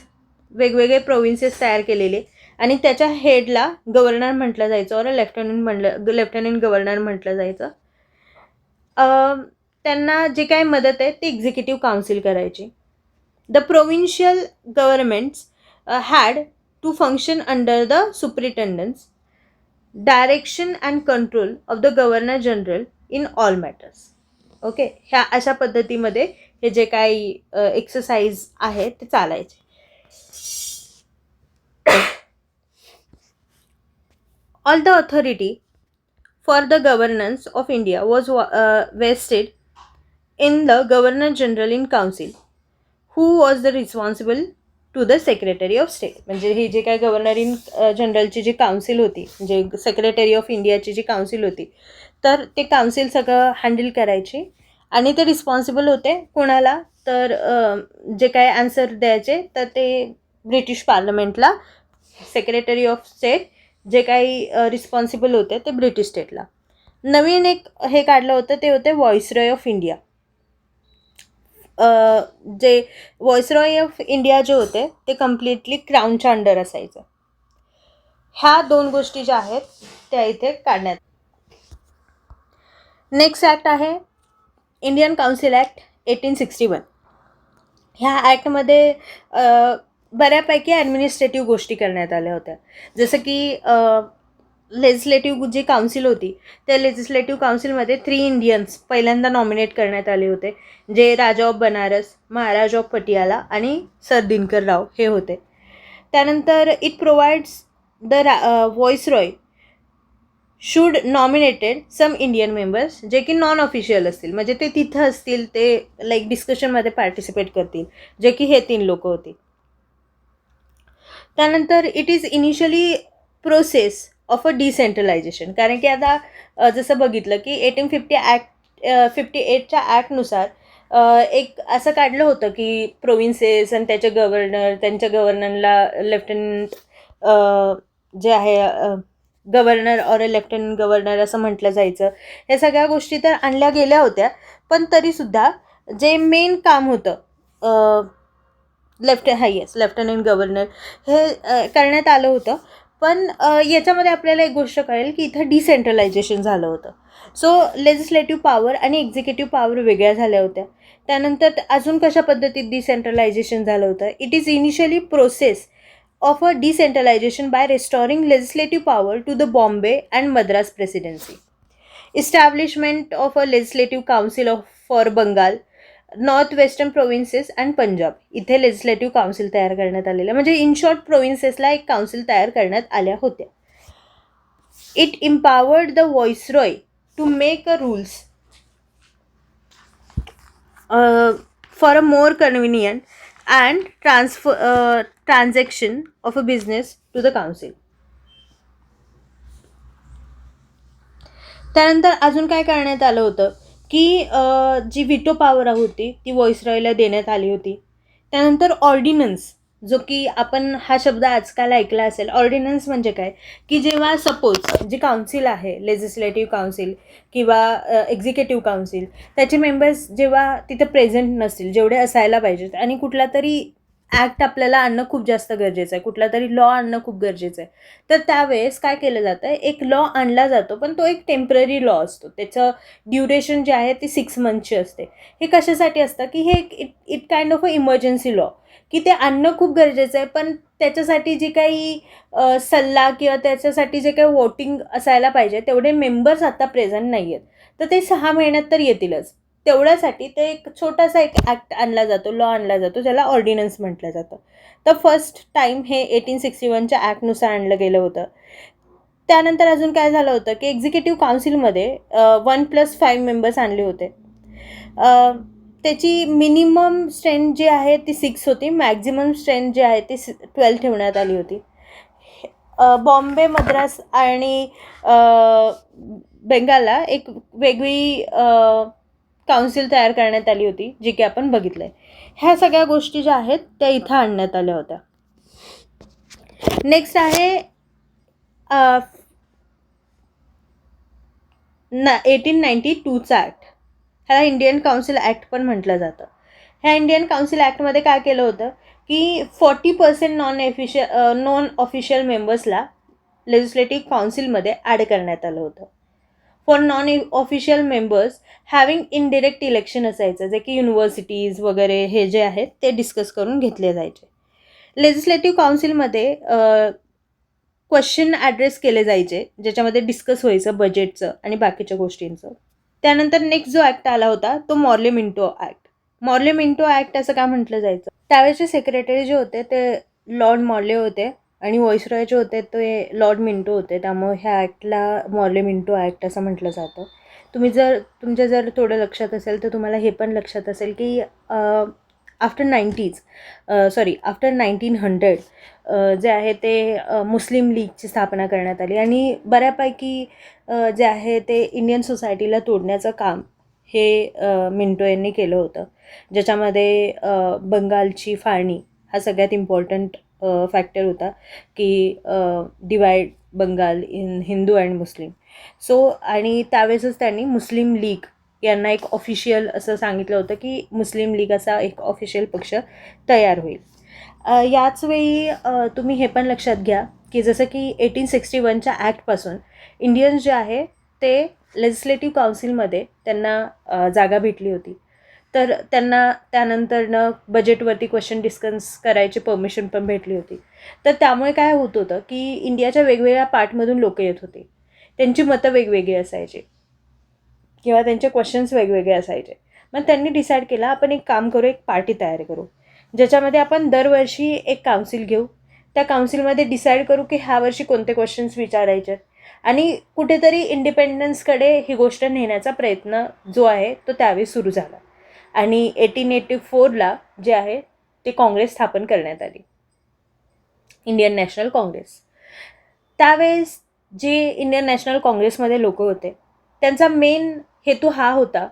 वेगवेगळे प्रोविन्सेस तयार केलेले आणि त्याच्या हेडला गव्हर्नर म्हटलं जायचं और लेफ्टनंट गव्हर्नर म्हटलं जायचं. त्यांना जे काय मदत आहे ती एक्झिक्युटिव्ह काउन्सिल करायची. The provincial governments had to function under the superintendence, direction and control of the governor general in all matters. Okay. ह्या अशा पद्धतीमध्ये हे जे काही एक्सरसाइज आहे ते चालायचे. All the authority for the governance of India was vested in the governor general in council, who was the responsible to the secretary of state. म्हणजे ही जे काय गव्हर्नर इन जनरलची जी काउन्सिल होती, म्हणजे सेक्रेटरी ऑफ इंडियाची जी काउन्सिल होती, तर ते काउन्सिल सगळं हँडल करायची आणि ते रिस्पॉन्सिबल होते कोणाला, तर जे काय आन्सर द्यायचे तर ते ब्रिटिश पार्लमेंटला. सेक्रेटरी ऑफ स्टेट जे काही रिस्पॉन्सिबल होते ते ब्रिटिश स्टेटला. नवीन एक हे काढलं होतं ते होते व्हॉइसरॉय ऑफ इंडिया. जे व्हॉइसरॉय ऑफ इंडिया जे होते ते कम्प्लिटली क्राऊनच्या अंडर असायचं. ह्या 2 गोष्टी ज्या आहेत त्या इथे काढण्यात. नेक्स्ट ॲक्ट आहे इंडियन काउन्सिल ॲक्ट 1861. ह्या ॲक्टमध्ये बऱ्यापैकी ॲडमिनिस्ट्रेटिव्ह गोष्टी करण्यात आल्या होत्या, जसं की लेजिस्लेटिव्ह जी काउन्सिल होती त्या लेजिस्लेटिव्ह काउन्सिलमध्ये 3 इंडियन्स पहिल्यांदा नॉमिनेट करण्यात आले होते, जे राजा ऑफ बनारस, महाराज ऑफ पटियाला आणि सर दिनकर राव हे होते. त्यानंतर it provides the viceroy should nominated some Indian members, जे की नॉन ऑफिशियल असतील, म्हणजे ते तिथं असतील, ते लाईक डिस्कशनमध्ये पार्टिसिपेट करतील, जे की हे 3 लोक होती. त्यानंतर it is initially process of a decentralisation, कारण की आता जसं बघितलं की 1858च्या ॲक्टनुसार एक असं काढलं होतं की प्रोविन्सेस आणि त्याचे त्यांच्या गव्हर्नरला लेफ्टनंट जे आहे गव्हर्नर और लेफ्टनंट गव्हर्नर असं म्हटलं जायचं. हे सगळ्या गोष्टी तर आणल्या गेल्या होत्या, पण तरीसुद्धा जे मेन काम होतं लेफ्टनंट गव्हर्नर हे करण्यात आलं होतं. पण याच्यामध्ये आपल्याला एक गोष्ट कळेल की इथं डिसेंट्रलायझेशन झालं होतं. सो लेजिस्लेटिव्ह पॉवर आणि एक्झिक्युटिव्ह पॉवर वेगळ्या झाल्या होत्या. त्यानंतर अजून कशा पद्धतीत डिसेंट्रलायझेशन झालं होतं. It is initially process of a decentralisation by restoring legislative power to the Bombay and Madras presidency. Establishment of a legislative council for Bengal, north western provinces and Punjab इथे लेजिस्लेटिव्ह काउन्सिल तयार करण्यात आलेलं, म्हणजे इन शॉर्ट प्रोविन्सेसला एक काउन्सिल तयार करण्यात आल्या होत्या. It empowered the viceroy to make a rules for a more convenient and transaction of a business to the council. त्यानंतर अजून काय करण्यात आलं होतं की जी व्हिटो पॉवर होती ती व्हॉइसरॉयला देण्यात आली होती. त्यानंतर ऑर्डिनन्स, जो की आपण हा शब्द आजकाल ऐकला असेल. ऑर्डिनन्स म्हणजे काय की जेव्हा सपोज जी काउन्सिल आहे लेजिस्लेटिव्ह काउन्सिल किंवा एक्झिक्युटिव्ह काउन्सिल, त्याचे मेंबर्स जेव्हा तिथे प्रेझेंट नसतील जेवढे असायला पाहिजेत आणि कुठला तरी ॲक्ट आपल्याला आणणं खूप जास्त गरजेचं आहे, कुठला तरी लॉ आणणं खूप गरजेचं आहे. तर त्यावेळेस काय केलं जातं, एक लॉ आणला जातो, पण तो एक टेम्पररी लॉ असतो. त्याचं ड्युरेशन जे आहे ती 6 मंथची असते. हे कशासाठी असतं, की हे it kind of a emergency law, की ते आणणं खूप गरजेचं आहे, पण त्याच्यासाठी जी काही सल्ला किंवा त्याच्यासाठी जे काही वोटिंग असायला पाहिजे तेवढे मेंबर्स आता प्रेझेंट नाही आहेत. तर ते 6 महिन्यात तर येतीलच. तेवढ्यासाठी ते एक छोटासा एक ॲक्ट आणला जातो, लॉ आणला जातो, ज्याला ऑर्डिनन्स म्हटलं जातं. तर फर्स्ट टाईम हे 1861च्या ॲक्टनुसार आणलं गेलं होतं. त्यानंतर अजून काय झालं होतं, की एक्झिक्युटिव्ह काउन्सिलमध्ये 1+5 मेंबर्स आणले होते. त्याची मिनिमम स्ट्रेंथ जी आहे ती 6 होती, मॅक्झिमम स्ट्रेंथ जी आहे ती 12 ठेवण्यात आली होती. बॉम्बे, मद्रास आणि बेंगालला एक वेगळी काउन्सिल तयार करण्यात आली होती, जी की आपण बघितलं आहे. ह्या सगळ्या गोष्टी ज्या आहेत त्या इथं आणण्यात आल्या होत्या. नेक्स्ट आहे 1892चा ॲक्ट. ह्याला इंडियन काउन्सिल ॲक्ट पण म्हटलं जातं. ह्या इंडियन काउन्सिल ॲक्टमध्ये काय केलं होतं, की 40% नॉन ऑफिशियल मेंबर्सला लेजिस्लेटिव्ह काउन्सिलमध्ये ॲड करण्यात आलं होतं. For non official members having indirect election असायचं, जे की युनिव्हर्सिटीज वगैरे हे जे आहेत ते डिस्कस करून घेतले जायचे. लेजिस्लेटिव्ह काउन्सिलमध्ये क्वेश्चन ॲड्रेस केले जायचे, ज्याच्यामध्ये डिस्कस व्हायचं बजेटचं आणि बाकीच्या गोष्टींचं. त्यानंतर नेक्स्ट जो ॲक्ट आला होता तो Morley Minto act. Morley Minto act असं का म्हटलं जायचं, त्यावेळेचे सेक्रेटरी जे होते ते लॉर्ड मॉर्ले होते आणि व्हॉइसरॉय जे होते ते लॉर्ड मिंटो होते. त्यामुळे ह्या ॲक्टला मॉर्ले मिंटो ॲक्ट असं म्हटलं जातं. तुमच्या जर थोडं लक्षात असेल तर तुम्हाला हे पण लक्षात असेल की आफ्टर 1900 जे आहे ते मुस्लिम लीगची स्थापना करण्यात आली आणि बऱ्यापैकी जे आहे ते इंडियन सोसायटीला तोडण्याचं काम हे मिंटो यांनी केलं होतं, ज्याच्यामध्ये बंगालची फाळणी हा सगळ्यात इम्पॉर्टंट फॅक्टर होता, की divide Bengal in Hindu and Muslim. So आणि त्यावेळेसच त्यांनी मुस्लिम लीग यांना एक ऑफिशियल असं सांगितलं होतं, की मुस्लिम लीग असा एक ऑफिशियल पक्ष तयार होईल. याच वेळी तुम्ही हे पण लक्षात घ्या, की जसं की 1861च्या ॲक्टपासून इंडियन्स जे आहे ते लेजिस्लेटिव्ह काउन्सिलमध्ये त्यांना जागा भेटली होती. तर त्यांना त्यानंतरनं बजेटवरती क्वेश्चन डिस्कस करायची परमिशन पण भेटली होती. तर त्यामुळे काय होत होतं, की इंडियाच्या वेगवेगळ्या पार्टमधून लोकं येत होते. त्यांची मतं वेगवेगळी असायची किंवा त्यांचे क्वेश्चन्स वेगवेगळे असायचे. मग त्यांनी डिसाईड केलं, आपण एक काम करू, एक पार्टी तयार करू, ज्याच्यामध्ये आपण दरवर्षी एक काउन्सिल घेऊ. त्या काउन्सिलमध्ये डिसाईड करू की ह्या वर्षी कोणते क्वेश्चन्स विचारायचे आणि कुठेतरी इंडिपेंडन्सकडे ही गोष्ट नेण्याचा प्रयत्न जो आहे तो त्यावेळी सुरू झाला. आणि 1884ला जे आहे ते काँग्रेस स्थापन करण्यात आली, इंडियन नॅशनल काँग्रेस. त्यावेळेस जे इंडियन नॅशनल काँग्रेसमध्ये लोक होते त्यांचा मेन हेतू हा होता,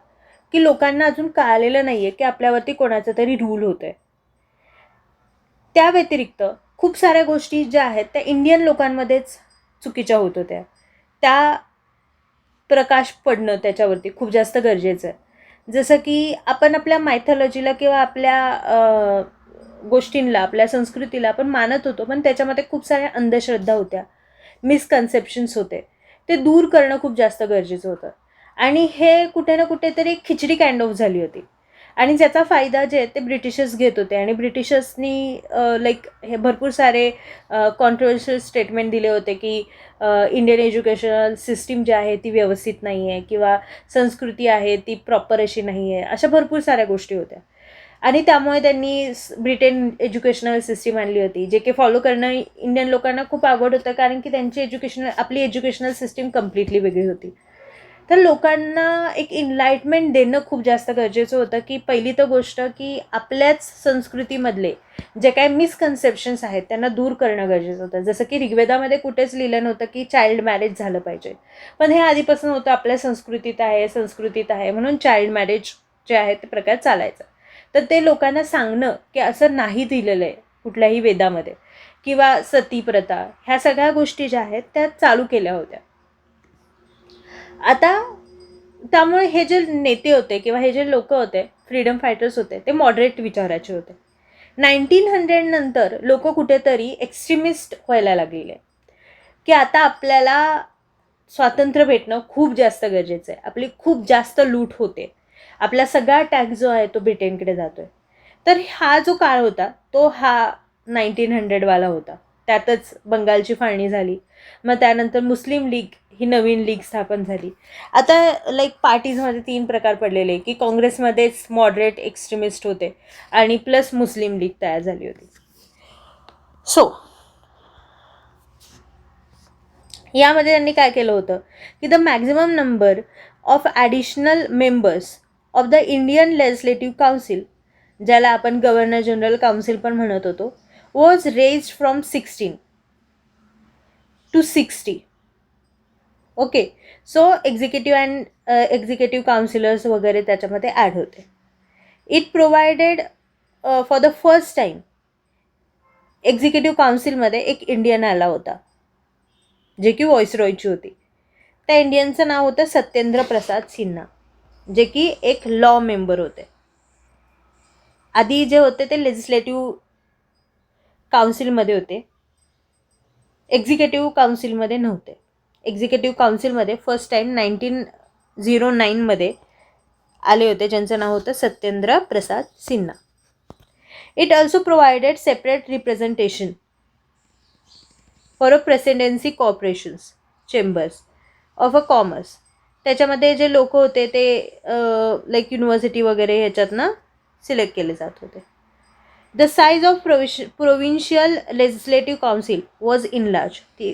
की लोकांना अजून कळालेलं नाही आहे की आपल्यावरती कोणाचा तरी रूल होतो आहे. त्या व्यतिरिक्त खूप साऱ्या गोष्टी ज्या आहेत त्या इंडियन लोकांमध्येच चुकीच्या होत होत्या. त्या प्रकाश पडणं त्याच्यावरती खूप जास्त गरजेचं आहे. जसं की आपण आपल्या मायथॉलॉजीला किंवा आपल्या गोष्टींना, आपल्या संस्कृतीला आपण मानत होतो, पण त्याच्यामध्ये खूप साऱ्या अंधश्रद्धा होत्या, मिसकन्सेप्शन्स होते. ते दूर करणं खूप जास्त गरजेचं होतं. आणि हे कुठे ना कुठेतरी खिचडी काइंड ऑफ झाली होती आणि ज्याचा फायदा जे आहे ते ब्रिटिशर्स घेत होते. आणि ब्रिटिशर्सनी लाईक हे भरपूर सारे कॉन्ट्रोवर्शियल स्टेटमेंट दिले होते, की इंडियन एज्युकेशनल सिस्टीम जी आहे ती व्यवस्थित नाही आहे किंवा संस्कृती आहे ती प्रॉपर अशी नाही आहे, अशा भरपूर साऱ्या गोष्टी होत्या. आणि त्यामुळे त्यांनी ब्रिटन एज्युकेशनल सिस्टीम आणली होती, जे की फॉलो करणं इंडियन लोकांना खूप अवघड होतं, कारण की त्यांची आपली एज्युकेशनल सिस्टीम कम्प्लिटली वेगळी होती. तर लोकांना एक इनलाइटमेंट देणं खूप जास्त गरजेचं होतं, की पहिली तर गोष्ट की आपल्याच संस्कृतीमधले जे काही मिसकन्सेप्शन्स आहेत त्यांना दूर करणं गरजेचं होतं. जसं की ऋग्वेदामध्ये कुठेच लिहिलं नव्हतं की चाइल्ड मॅरेज झालं पाहिजे, पण हे आधीपासून होतं, आपल्या संस्कृतीत आहे म्हणून चाइल्ड मॅरेज जे आहे ते प्रकार चालायचा. तर ते लोकांना सांगणं की असं नाही दिलेलं आहे कुठल्याही वेदामध्ये, किंवा सती प्रथा, ह्या सगळ्या गोष्टी ज्या आहेत त्या चालू केल्या होत्या. आता त्यामुळे हे जे नेते होते किंवा हे जे लोक होते, फ्रीडम फायटर्स होते, ते मॉडरेट विचाराचे होते. 1900 नंतर लोक कुठेतरी एक्स्ट्रीमिस्ट व्हायला लागलेले, की आता आपल्याला स्वातंत्र्य भेटणं खूप जास्त गरजेचं आहे, आपली खूप जास्त लूट होते, आपला सगळा टॅक्स जो आहे तो ब्रिटनकडे जातोय. तर हा जो काळ होता तो हा 1900वाला होता. त्यातच बंगालची फाळणी झाली, मग त्यानंतर मुस्लिम लीग ही नवीन लीग स्थापन झाली. आता पार्टीजमध्ये 3 प्रकार पडलेले, की काँग्रेसमध्येच मॉडरेट एक्स्ट्रीमिस्ट होते आणि प्लस मुस्लिम लीग तयार झाली होती. सो यामध्ये त्यांनी काय केलं होतं, की the maximum number of additional members of the Indian legislative council, ज्याला आपण गव्हर्नर जनरल काउन्सिल पण म्हणत होतो, was raised from 16 to 60. Okay, so executive councillors वगैरे त्याच्यामध्ये ॲड होते. It provided for the first time executive काउन्सिलमध्ये एक इंडियन आला होता, जे की व्हॉइसरॉयची होती. त्या इंडियनचं नाव होतं सत्येंद्र प्रसाद सिन्हा, जे की एक लॉ मेंबर होते. आधी जे होते ते लेजिस्लेटिव्ह काउन्सिलमध्ये होते, एक्झिक्युटिव्ह काउन्सिलमध्ये नव्हते. एक्झिक्युटिव्ह काउन्सिलमध्ये फर्स्ट टाईम 1909मध्ये आले होते, ज्यांचं नाव होतं Satyendra Prasad Sinha. It also provided separate representation for a presidency corporations chambers of a commerce. त्याच्यामध्ये जे लोक होते ते युनिव्हर्सिटी वगैरे ह्याच्यात ना सिलेक्ट केले जात होते. The size of provincial legislative council was enlarge. ती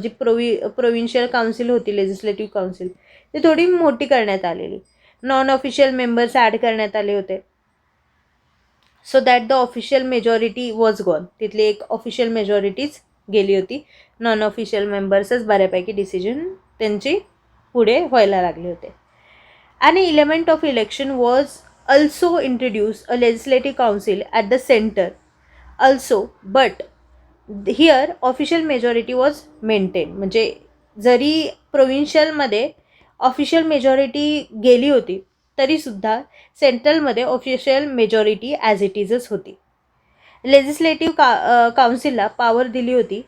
जी प्रोविन्शियल काउन्सिल होती, लेजिस्लेटिव्ह काउन्सिल, ती थोडी मोठी करण्यात आलेली. नॉन ऑफिशियल मेंबर्स ॲड करण्यात आले होते, so that the official majority was gone. तिथली एक ऑफिशियल मेजॉरिटीच गेली होती, नॉन ऑफिशियल मेंबर्सच बऱ्यापैकी डिसिजन त्यांची पुढे व्हायला लागले होते. An element of election was also introduced, a legislative council at the center also, but here official majority was maintained. म्हणजे जरी प्रोविन्शियलमध्ये ऑफिशियल मेजॉरिटी गेली होती तरीसुद्धा सेंट्रलमध्ये ऑफिशियल मेजॉरिटी ॲज इट इजच होती. लेजिस्लेटिव्ह काउन्सिलला पॉवर दिली होती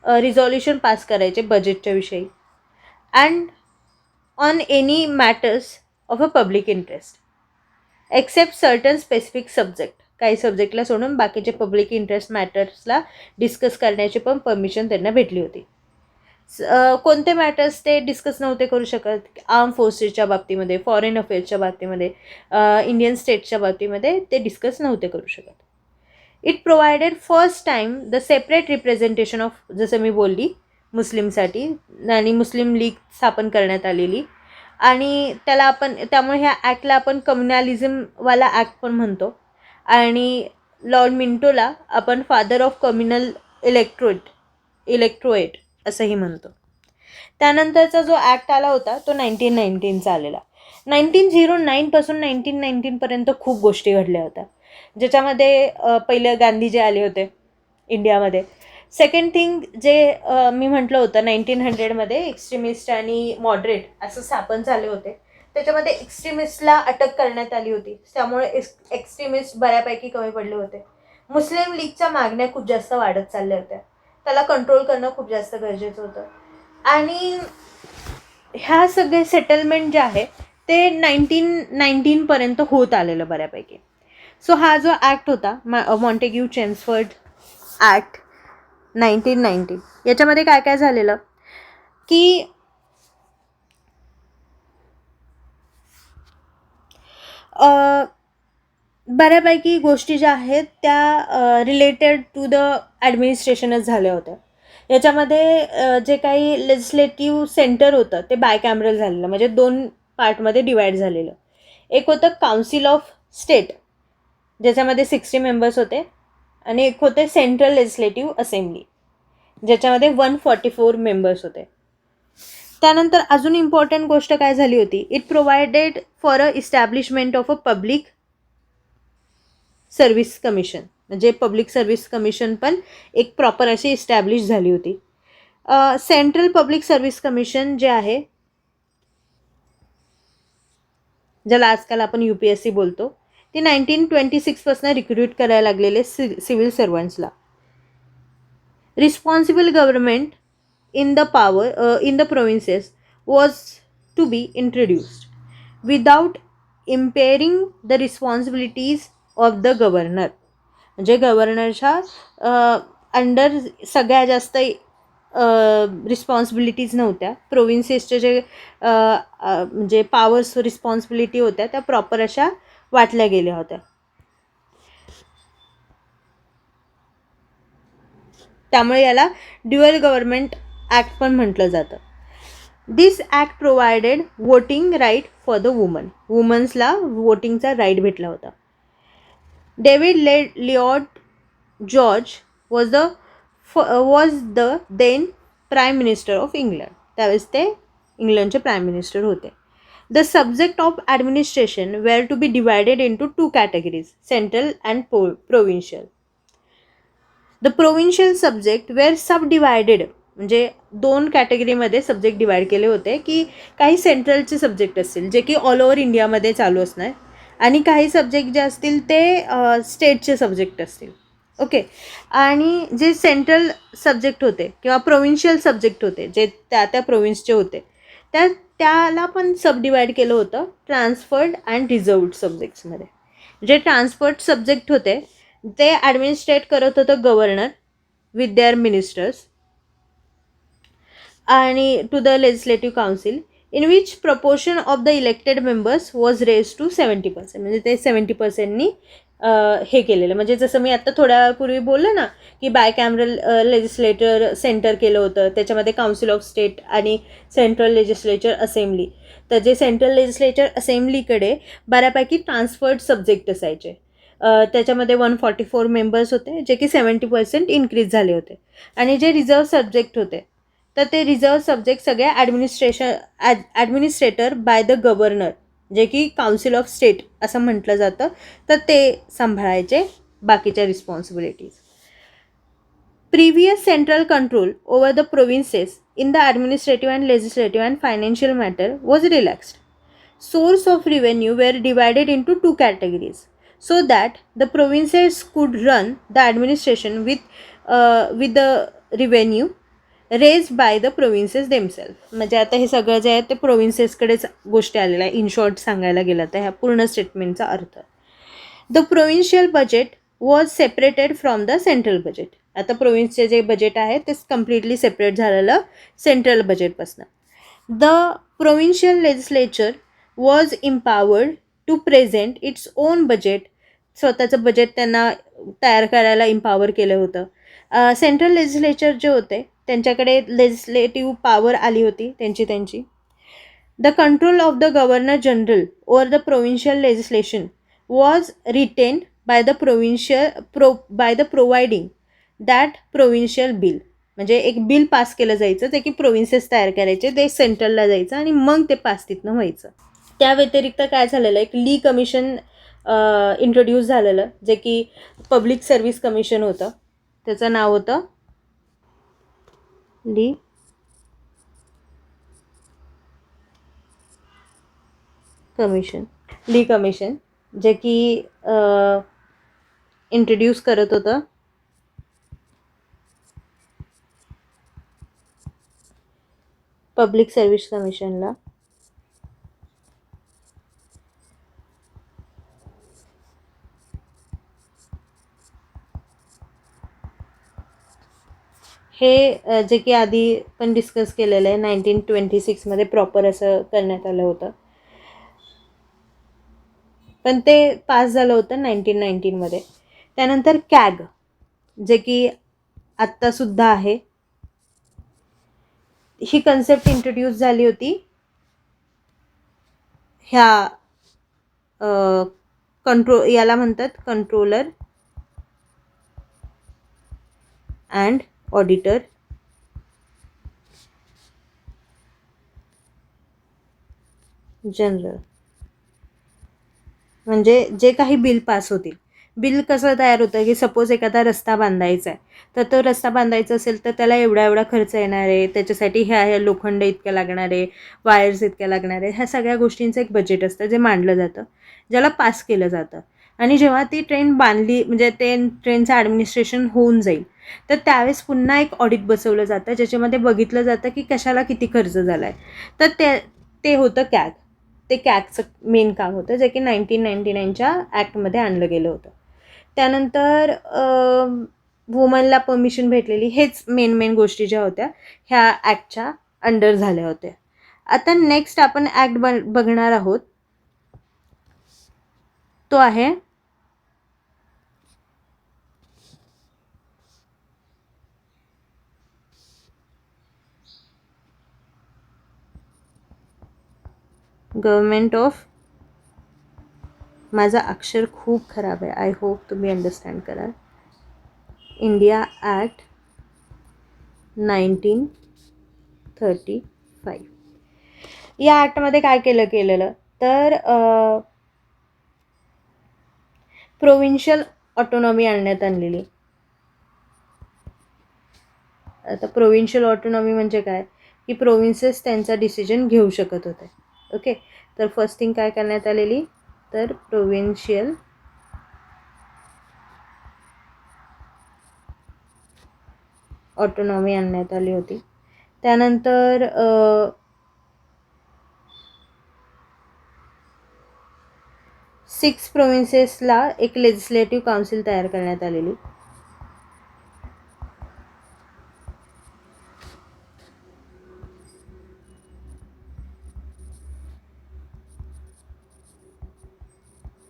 रिझॉल्युशन पास करायचे बजेटच्या विषयी and on any matters of a public interest except certain specific subject. काही सब्जेक्टला सोडून बाकीचे पब्लिक इंटरेस्ट मॅटर्सला डिस्कस करण्याची पण परमिशन त्यांना भेटली होती. कोणते मॅटर्स ते डिस्कस नव्हते करू शकत? आर्म फोर्सेसच्या बाबतीमध्ये, फॉरेन अफेअर्सच्या बाबतीमध्ये, इंडियन स्टेट्सच्या बाबतीमध्ये ते डिस्कस नव्हते करू शकत. It provided first time the separate representation of, जसं मी बोलली, मुस्लिमसाठी, आणि मुस्लिम लीग स्थापन करण्यात आलेली. आणि त्यामुळे ह्या ॲक्टला आपण कम्युनॅलिझमवाला ॲक्ट पण म्हणतो. आणि लॉर्ड मिंटोला आपण फादर ऑफ कम्युनल इलेक्ट्रोएट असंही म्हणतो. त्यानंतरचा जो ॲक्ट आला होता तो 1919चा आलेला. 1909पासून 1919पर्यंत खूप गोष्टी घडल्या होत्या, ज्याच्यामध्ये पहिले गांधीजी आले होते इंडियामध्ये. सेकंड थिंग जे मी म्हटलं होतं 1900मध्ये एक्स्ट्रीमिस्ट आणि मॉडरेट असं स्थापन झाले होते. त्याच्यामध्ये एक्स्ट्रीमिस्टला अटक करण्यात आली होती, त्यामुळे एक्स्ट्रीमिस्ट बऱ्यापैकी कमी पडले होते. मुस्लिम लीगच्या मागण्या खूप जास्त वाढत चालल्या होत्या, त्याला कंट्रोल करणं खूप जास्त गरजेचं होतं. आणि ह्या सगळे सेटलमेंट जे आहे ते 1919पर्यंत होत आलेलं बऱ्यापैकी. सो हा जो ॲक्ट होता मॉन्टेग्यू चेम्सफर्ड ॲक्ट 1919, याच्यामध्ये काय काय झालेलं की बऱ्यापैकी गोष्टी ज्या आहेत त्या रिलेटेड टू द ॲडमिनिस्ट्रेशनच झाल्या होत्या. याच्यामध्ये जे काही लेजिस्लेटिव्ह सेंटर होतं ते बायकॅमरल झालेलं, म्हणजे 2 पार्टमध्ये डिवाईड झालेलं. एक होतं काउन्सिल ऑफ स्टेट, ज्याच्यामध्ये 60 मेंबर्स होते, आणि एक होते सेंट्रल लेजिस्लेटिव्ह असेंब्ली, ज्याच्यामध्ये 144 मेंबर्स होते. त्यानंतर अजून इम्पॉर्टंट गोष्ट काय झाली होती, it provided for a establishment of a public service commission. म्हणजे पब्लिक सर्व्हिस कमिशन पण एक प्रॉपर अशी इस्टॅब्लिश झाली होती. सेंट्रल पब्लिक सर्व्हिस कमिशन जे आहे, ज्याला आजकाल आपण UPSC बोलतो, ती 1926पासून रिक्रूट करायला लागलेले सिव्हिल सर्वंट्सला. Responsible government in the provinces was to be introduced without impairing the responsibilities of the governor. म्हणजे गव्हर्नरच्या अंडर सगळ्या जास्त रिस्पॉन्सिबिलिटीज नव्हत्या. प्रोव्हिन्सेसचे जे म्हणजे पॉवर्स रिस्पॉन्सिबिलिटी होत्या त्या प्रॉपर अशा वाटल्या गेल्या होत्या. त्यामुळे याला ड्युअल गव्हर्नमेंट ॲक्ट पण म्हटलं जातं. This act provided voting right for the वुमन्सला वोटिंगचा राईट भेटला होता. David Lloyd George was the then prime minister of England. त्यावेळेस ते इंग्लंडचे प्राईम मिनिस्टर होते. The subject of administration were to be divided into 2 categories, central and provincial. The provincial subject were subdivided, म्हणजे 2 कॅटेगरीमध्ये subject divide केले होते की काही सेंट्रलचे सब्जेक्ट असतील जे की ऑल ओव्हर इंडियामध्ये चालू असणार आणि काही सब्जेक्ट जे असतील ते स्टेटचे सब्जेक्ट असतील. ओके. आणि जे सेंट्रल सब्जेक्ट होते किंवा प्रोव्हिन्शियल सब्जेक्ट होते जे त्या प्रोव्हिन्सचे होते त्याला पण सबडिवाइड केलं होतं ट्रान्सफर्ड अँड रिझर्व्ड सब्जेक्ट्समध्ये. जे ट्रान्सफर्ड सब्जेक्ट होते ते ॲडमिनिस्ट्रेट करत होतं गव्हर्नर विथ देअर मिनिस्टर्स आणि to the legislative council in which proportion of the elected members was raise to 70%. म्हणजे ते 70%नी हे केलेलं. म्हणजे जसं मी आत्ता थोड्यापूर्वी बोललं ना की बायकॅमरल लेजिस्लेटर सेंटर केलं होतं, त्याच्यामध्ये काउन्सिल ऑफ स्टेट आणि सेंट्रल लेजिस्लेचर असेंब्ली. तर जे सेंट्रल लेजिस्लेचर असेंब्लीकडे बऱ्यापैकी ट्रान्सफर्ड सब्जेक्ट असायचे. त्याच्यामध्ये 144 मेंबर्स होते जे की 70% इन्क्रीज झाले होते. आणि जे रिझर्व सब्जेक्ट होते तर ते रिझर्व सब्जेक्ट सगळे ॲडमिनिस्ट्रेटर बाय द गव्हर्नर जे की काउन्सिल ऑफ स्टेट असं म्हटलं जातं, तर ते सांभाळायचे बाकीच्या responsibilities. Previous central control over the provinces in the administrative and legislative and financial matter was relaxed. Source of revenue were divided into 2 categories so that the provinces could run the administration with the revenue raised by the provinces themselves. म्हणजे आता हे सगळं जे आहे ते प्रोव्हिन्सेसकडेच गोष्टी आलेल्या आहे. इन शॉर्ट सांगायला गेलं तर ह्या पूर्ण स्टेटमेंटचा अर्थ. The provincial budget was separated from the central budget. आता प्रोव्हिन्सचे जे बजेट आहे ते कम्प्लिटली सेपरेट झालेलं सेंट्रल बजेटपासून. The provincial legislature was empowered to present its own budget. स्वतःचं बजेट त्यांना तयार करायला इम्पॉवर केलं होतं. सेंट्रल लेजिस्लेचर जे होते त्यांच्याकडे लेजिस्लेटिव्ह पॉवर आली होती त्यांची. The control of the governor general over the provincial legislation was retained by the providing that provincial bill. म्हणजे एक बिल पास केलं जायचं जे की प्रोव्हिन्सेस तयार करायचे, ते सेंट्रलला जायचं आणि मग ते पास तिथनं व्हायचं. त्या व्यतिरिक्त काय झालेलं, एक ली कमिशन इंट्रोड्यूस झालेलं जे की पब्लिक सर्व्हिस कमिशन होतं. त्याचं नाव होतं ली कमिशन जे की इंट्रोड्यूस करत होतं पब्लिक सर्व्हिस कमिशनला. हे जे की आधी पण डिस्कस केलेलं आहे 1926मध्ये प्रॉपर असं करण्यात आलं होतं, पण ते पास झालं होतं 1919मध्ये. त्यानंतर कॅग जे की आत्तासुद्धा आहे, ही कन्सेप्ट इंट्रोड्यूस झाली होती ह्या याला म्हणतात कंट्रोलर अँड ऑडिटर जनरल. म्हणजे जे काही बिल पास होतील. बिल कसं तयार होतं की सपोज एखादा रस्ता बांधायचा आहे तर तो रस्ता बांधायचा असेल तर त्याला एवढा खर्च येणार आहे, त्याच्यासाठी ह्या लोखंड इतकं लागणार आहे, वायर्स इतक्या लागणार आहे, ह्या सगळ्या गोष्टींचं एक बजेट असतं जे मांडलं जातं, ज्याला पास केलं जातं. आणि जेव्हा ती ट्रेन बांधली म्हणजे ते ट्रेनचं ॲडमिनिस्ट्रेशन होऊन जाईल तर त्यावेळेस पुन्हा एक ऑडिट बसवलं जातं ज्याच्यामध्ये बघितलं जातं की कशाला किती खर्च झाला आहे. तर ते होतं कॅग. ते कॅगचं मेन काम होतं जे की 1999च्या ॲक्टमध्ये आणलं गेलं होतं. त्यानंतर वुमनला परमिशन भेटलेली. हेच मेन गोष्टी ज्या होत्या ह्या ॲक्टच्या अंडर झाल्या होत्या. आता नेक्स्ट आपण ॲक्ट बघणार आहोत. तो आहे गव्हर्मेंट ऑफ, माझा अक्षर खूप खराब आहे, आय होप तुम्ही अंडरस्टँड कराल. India act 1935. या ॲक्टमध्ये काय केलेलं तर प्रोव्हिन्शियल ऑटोनॉमी आणण्यात आणलेली. आता प्रोव्हिन्शियल ऑटोनॉमी म्हणजे काय की प्रोव्हिन्सेस त्यांचा डिसिजन घेऊ शकत होते. ओके, तर फर्स्ट थिंग काय करण्यात आलेली तर प्रोव्हिन्शियल ऑटोनॉमी आणण्यात आली होती. त्यानंतर 6 प्रोव्हिन्सेसला एक लेजिस्लेटिव्ह काउन्सिल तयार करण्यात आलेली.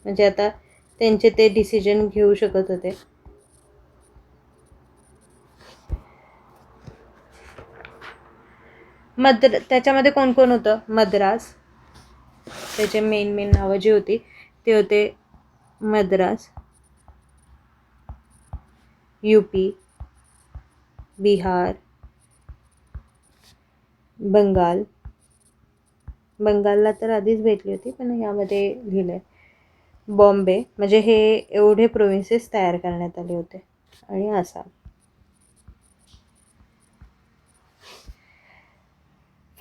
म्हणजे आता त्यांचे ते डिसिजन घेऊ शकत होते. त्याच्यामध्ये कोण कोण होतं? मद्रास, त्याचे मेन नावं जी होती ते होते मद्रास, UP, बिहार, बंगालला तर आधीच भेटली होती पण यामध्ये लिहिलं आहे बॉम्बे. म्हणजे हे एवढे प्रोव्हिन्सेस तयार करण्यात आले होते. आणि आसाम.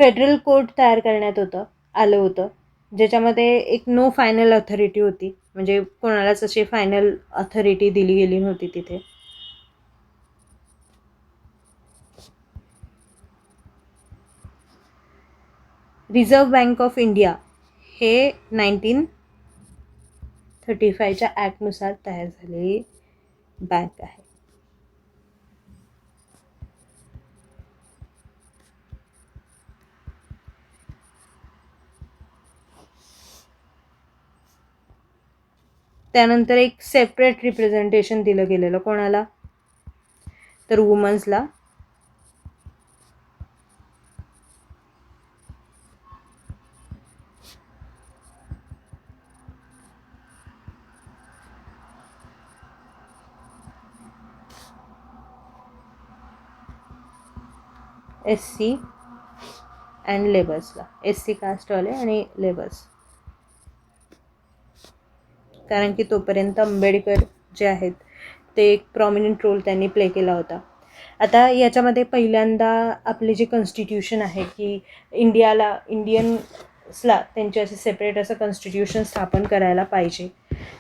फेडरल कोर्ट तयार करण्यात आलं होतं ज्याच्यामध्ये एक नो फायनल अथॉरिटी होती. म्हणजे कोणालाच अशी फायनल अथॉरिटी दिली गेली नव्हती तिथे. रिझर्व्ह बँक ऑफ इंडिया हे 1935च्या ॲक्टनुसार तयार झालेली बँक आहे. त्यानंतर एक सेपरेट रिप्रेझेंटेशन दिलं गेलेलं कोणाला तर वुमन्सला. SC अँड लेबर्सला. SC कास्टवाले आणि लेबर्स. कारण की तोपर्यंत आंबेडकर जे आहेत ते एक प्रॉमिनंट रोल त्यांनी प्ले केला होता. आता याच्यामध्ये पहिल्यांदा आपले जे कॉन्स्टिट्यूशन आहे की इंडियन्सला त्यांचे असे सेपरेट असं कॉन्स्टिट्यूशन स्थापन करायला पाहिजे.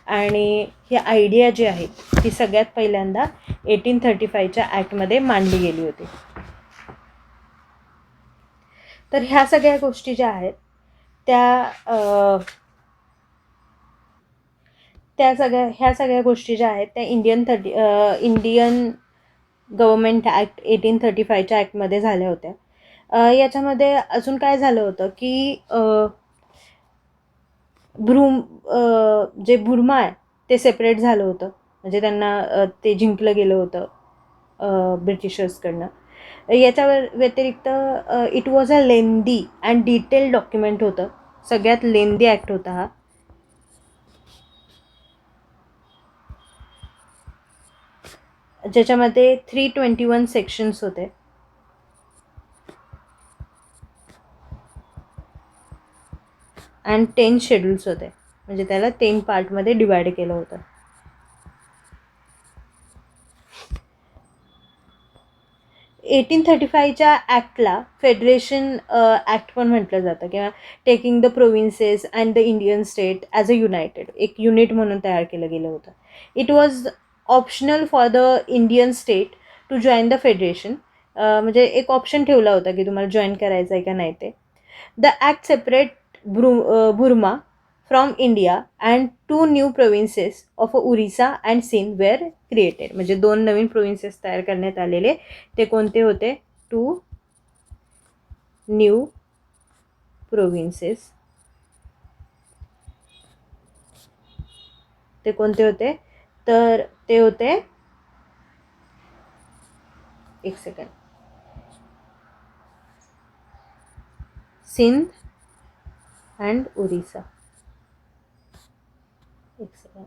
आणि ही आयडिया जी आहे ती सगळ्यात पहिल्यांदा 1835च्या ॲक्टमध्ये मांडली गेली होती. तर ह्या सगळ्या गोष्टी ज्या आहेत ह्या सगळ्या गोष्टी ज्या आहेत त्या इंडियन गव्हर्मेंट ॲक्ट 1835च्या ॲक्टमध्ये झाल्या होत्या. याच्यामध्ये अजून काय झालं होतं की जे बुर्मा आहे ते सेपरेट झालं होतं. म्हणजे त्यांना ते जिंकलं गेलं होतं ब्रिटिशर्सकडनं. याच्या व्यतिरिक्त it was a lengthy and detailed document होतं. सगळ्यात लेंदी ॲक्ट होता हा. ज्याच्यामध्ये 321 सेक्शन्स होते. अँड 10 शेड्यूल्स होते. म्हणजे त्याला 10 पार्टमध्ये डिवाइड केलं होतं. 1835च्या ॲक्टला फेडरेशन ॲक्ट पण म्हटलं जातं किंवा taking the provinces and the Indian state as a united एक युनिट म्हणून तयार केलं गेलं होतं. It was optional for the Indian state to join the federation. म्हणजे एक ऑप्शन ठेवला होता की तुम्हाला जॉईन करायचं आहे का नाही ते. The act separate Burma from India and 2 new provinces of Orissa and Sindh were created. म्हणजे 2 नवीन प्रोव्हिन्सेस तयार करण्यात आलेले. ते कोणते होते? 2 न्यू प्रोव्हिन्सेस. ते कोणते होते? तर ते होते, एक सेकंड, सिंध अँड उरिसा. एक सेकंड.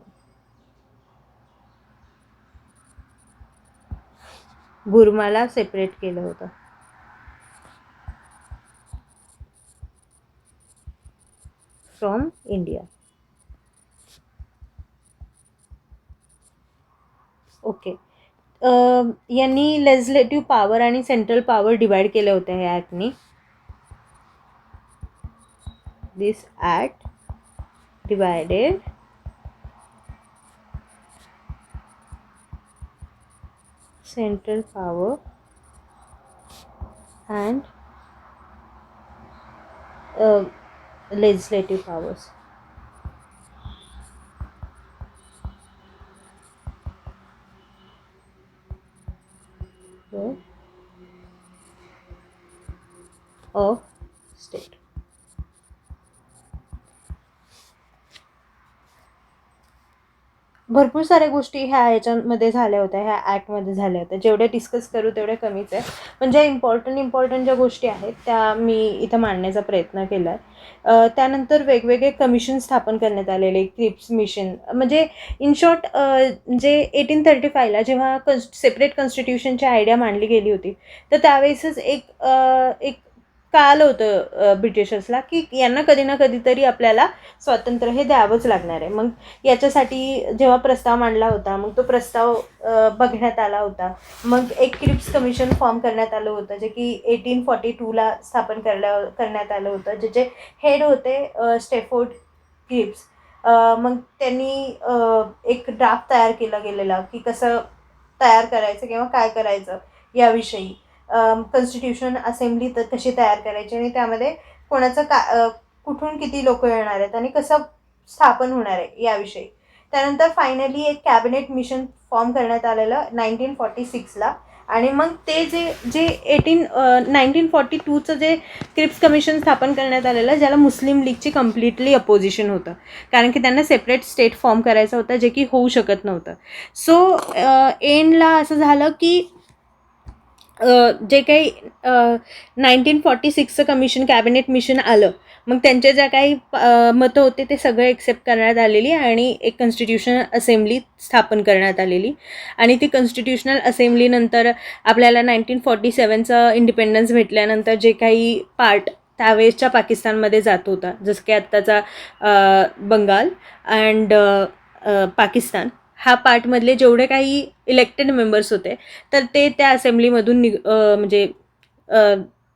बुर्माला सेपरेट केलं होतं. From India. ओके. यांनी लेजिस्लेटिव्ह पॉवर आणि सेंट्रल पॉवर डिवाइड केल्या होत्या ह्या ॲक्टनी. This act divided central power and legislative powers. Of state. भरपूर साऱ्या गोष्टी ह्याच्यामध्ये झाल्या होत्या, ह्या ॲक्टमध्ये झाल्या होत्या. जेवढे डिस्कस करू तेवढे कमीच आहे. पण ज्या इम्पॉर्टंट ज्या गोष्टी आहेत त्या मी इथं मांडण्याचा प्रयत्न केला आहे. त्यानंतर वेगवेगळे कमिशन स्थापन करण्यात आलेले, क्रिप्स मिशन. म्हणजे इन शॉर्ट जे 1835ला जेव्हा सेपरेट कॉन्स्टिट्यूशनची आयडिया मांडली गेली होती तर त्यावेळेसच एक कळालं होतं ब्रिटिशर्सला की यांना कधी ना कधीतरी आपल्याला स्वातंत्र्य हे द्यावंच लागणार आहे. मग याच्यासाठी जेव्हा प्रस्ताव मांडला होता मग तो प्रस्ताव बघण्यात आला होता. मग एक क्रिप्स कमिशन फॉर्म करण्यात आलं होतं जे की 1842ला स्थापन करण्यात आलं होतं. ज्याचे हेड होते स्टेफोर्ड क्रिप्स. मग त्यांनी एक ड्राफ्ट तयार केला गेलेला की कसं तयार करायचं किंवा काय करायचं याविषयी. कॉन्स्टिट्यूशन असेंब्ली तर कशी तयार करायची आणि त्यामध्ये कोणाचं कुठून किती लोक येणार आहेत आणि कसं स्थापन होणार आहे याविषयी. त्यानंतर फायनली एक कॅबिनेट मिशन फॉर्म करण्यात आलेलं 1946ला. आणि मग ते जे 1942चं जे क्रिप्स कमिशन स्थापन करण्यात आलेलं ज्याला मुस्लिम लीगची कम्प्लिटली अपोजिशन होतं, कारण की त्यांना सेपरेट स्टेट फॉर्म करायचं होतं जे की होऊ शकत नव्हतं. सो एंडला असं झालं की जे काही 1946चं कमिशन कॅबिनेट मिशन आलं मग त्यांचे ज्या काही मतं होते ते सगळे एक्सेप्ट करण्यात आलेली आणि एक कॉन्स्टिट्यूशनल असेंब्ली स्थापन करण्यात आलेली. आणि ती कॉन्स्टिट्यूशनल असेंब्लीनंतर आपल्याला 1947चं इंडिपेंडन्स भेटल्यानंतर जे काही पार्ट त्यावेळेसच्या पाकिस्तानमध्ये जात होता, जसं की आत्ताचा बंगाल अँड पाकिस्तान, हा पार्टमधले जेवढे काही इलेक्टेड मेंबर्स होते तर ते त्या असेंब्लीमधून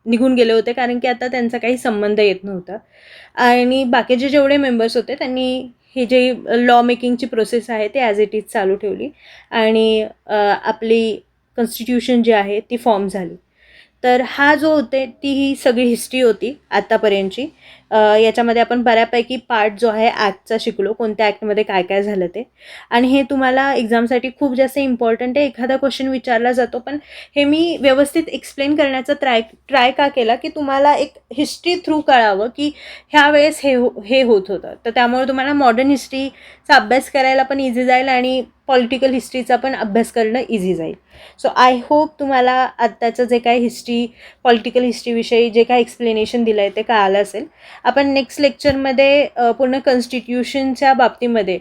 निघून गेले होते, कारण की आता त्यांचा काही संबंध येत नव्हता. आणि बाकीचे जेवढे मेंबर्स होते त्यांनी हे जे लॉ मेकिंगची प्रोसेस आहे ते ॲज इट इज चालू ठेवली आणि आपली कॉन्स्टिट्यूशन जी आहे ती फॉर्म झाली. तर हा जो होते ती ही सगळी हिस्ट्री होती आत्तापर्यंतची. याच्यामध्ये आपण बऱ्यापैकी पार्ट जो आहे ॲक्टचा शिकलो, कोणत्या ॲक्टमध्ये काय काय झालं ते. आणि हे तुम्हाला एक्झामसाठी खूप जास्त इम्पॉर्टंट आहे. एखादा क्वेश्चन विचारला जातो पण हे मी व्यवस्थित एक्सप्लेन करण्याचा ट्राय का केला की तुम्हाला एक हिस्ट्री थ्रू कळावं की ह्या वेळेस हे होत होतं. तर त्यामुळे तुम्हाला मॉडर्न हिस्ट्रीचा अभ्यास करायला पण इझी जाईल आणि पॉलिटिकल हिस्ट्रीचा पण अभ्यास करणं इझी जाईल. सो आय होप तुम्हाला आत्ताचं जे काही हिस्ट्री, पॉलिटिकल हिस्ट्रीविषयी जे काही एक्सप्लेनेशन दिलं आहे ते कळालं असेल. आपण नेक्स्ट लेक्चरमध्ये पूर्ण कॉन्स्टिट्यूशनच्या बाबतीमध्ये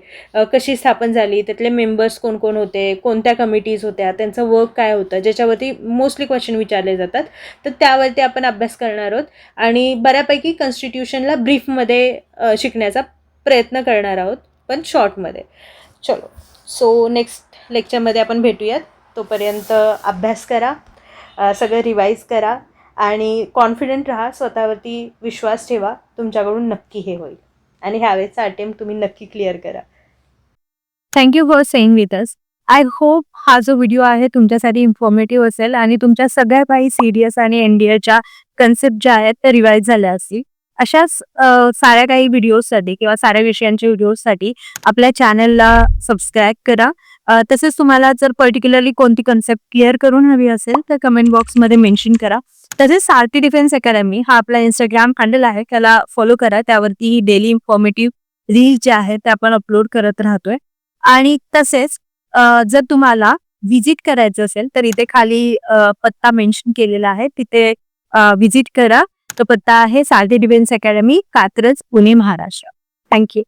कशी स्थापन झाली, त्यातले मेंबर्स कोण कोण होते, कोणत्या कमिटीज होत्या, त्यांचं वर्क काय होतं, ज्याच्यावरती मोस्टली क्वेश्चन विचारले जातात, तर त्यावरती आपण अभ्यास करणार आहोत. आणि बऱ्यापैकी कॉन्स्टिट्यूशनला ब्रीफमध्ये शिकण्याचा प्रयत्न करणार आहोत, पण शॉर्टमध्ये. चलो, सो नेक्स्ट लेक्चरमध्ये आपण भेटूयात. तोपर्यंत अभ्यास करा सगळं रिवाईज करा आणि कॉन्फिडंट राहा, स्वतःवरती विश्वास ठेवा. तुमच्याकडून नक्की हे होईल आणि ह्यावेळेचा अटेम्प्ट तुम्ही नक्की क्लिअर करा. Thank you for saying with us. I hope हा जो व्हिडिओ आहे तुमच्यासाठी इन्फॉर्मेटिव्ह असेल आणि तुमच्या सगळ्या काही सीडीएस आणि एनडीएच्या कन्सेप्ट ज्या आहेत त्या रिवाईज झाल्या असतील. अशाच साऱ्या काही व्हिडिओजसाठी किंवा साऱ्या विषयांच्या व्हिडिओजसाठी आपल्या चॅनलला सबस्क्राईब करा. तसेच तुम्हाला जर पर्टिक्युलरली कोणती कन्सेप्ट क्लिअर करून हवी असेल तर कमेंट बॉक्समध्ये मेन्शन करा. तसेच सारथी डिफेन्स अकॅडमी हा आपला इंस्टाग्राम हँडल आहे, त्याला फॉलो करा. त्यावरती डेली इन्फॉर्मेटिव्ह रील्स जे आहेत ते आपण अपलोड करत राहतोय. आणि तसेच जर तुम्हाला व्हिजिट करायचं असेल तर इथे खाली पत्ता मेन्शन केलेला आहे, तिथे व्हिजिट करा. तो पत्ता आहे Sarathi defence academy, Katraj, Pune, Maharashtra. Thank you.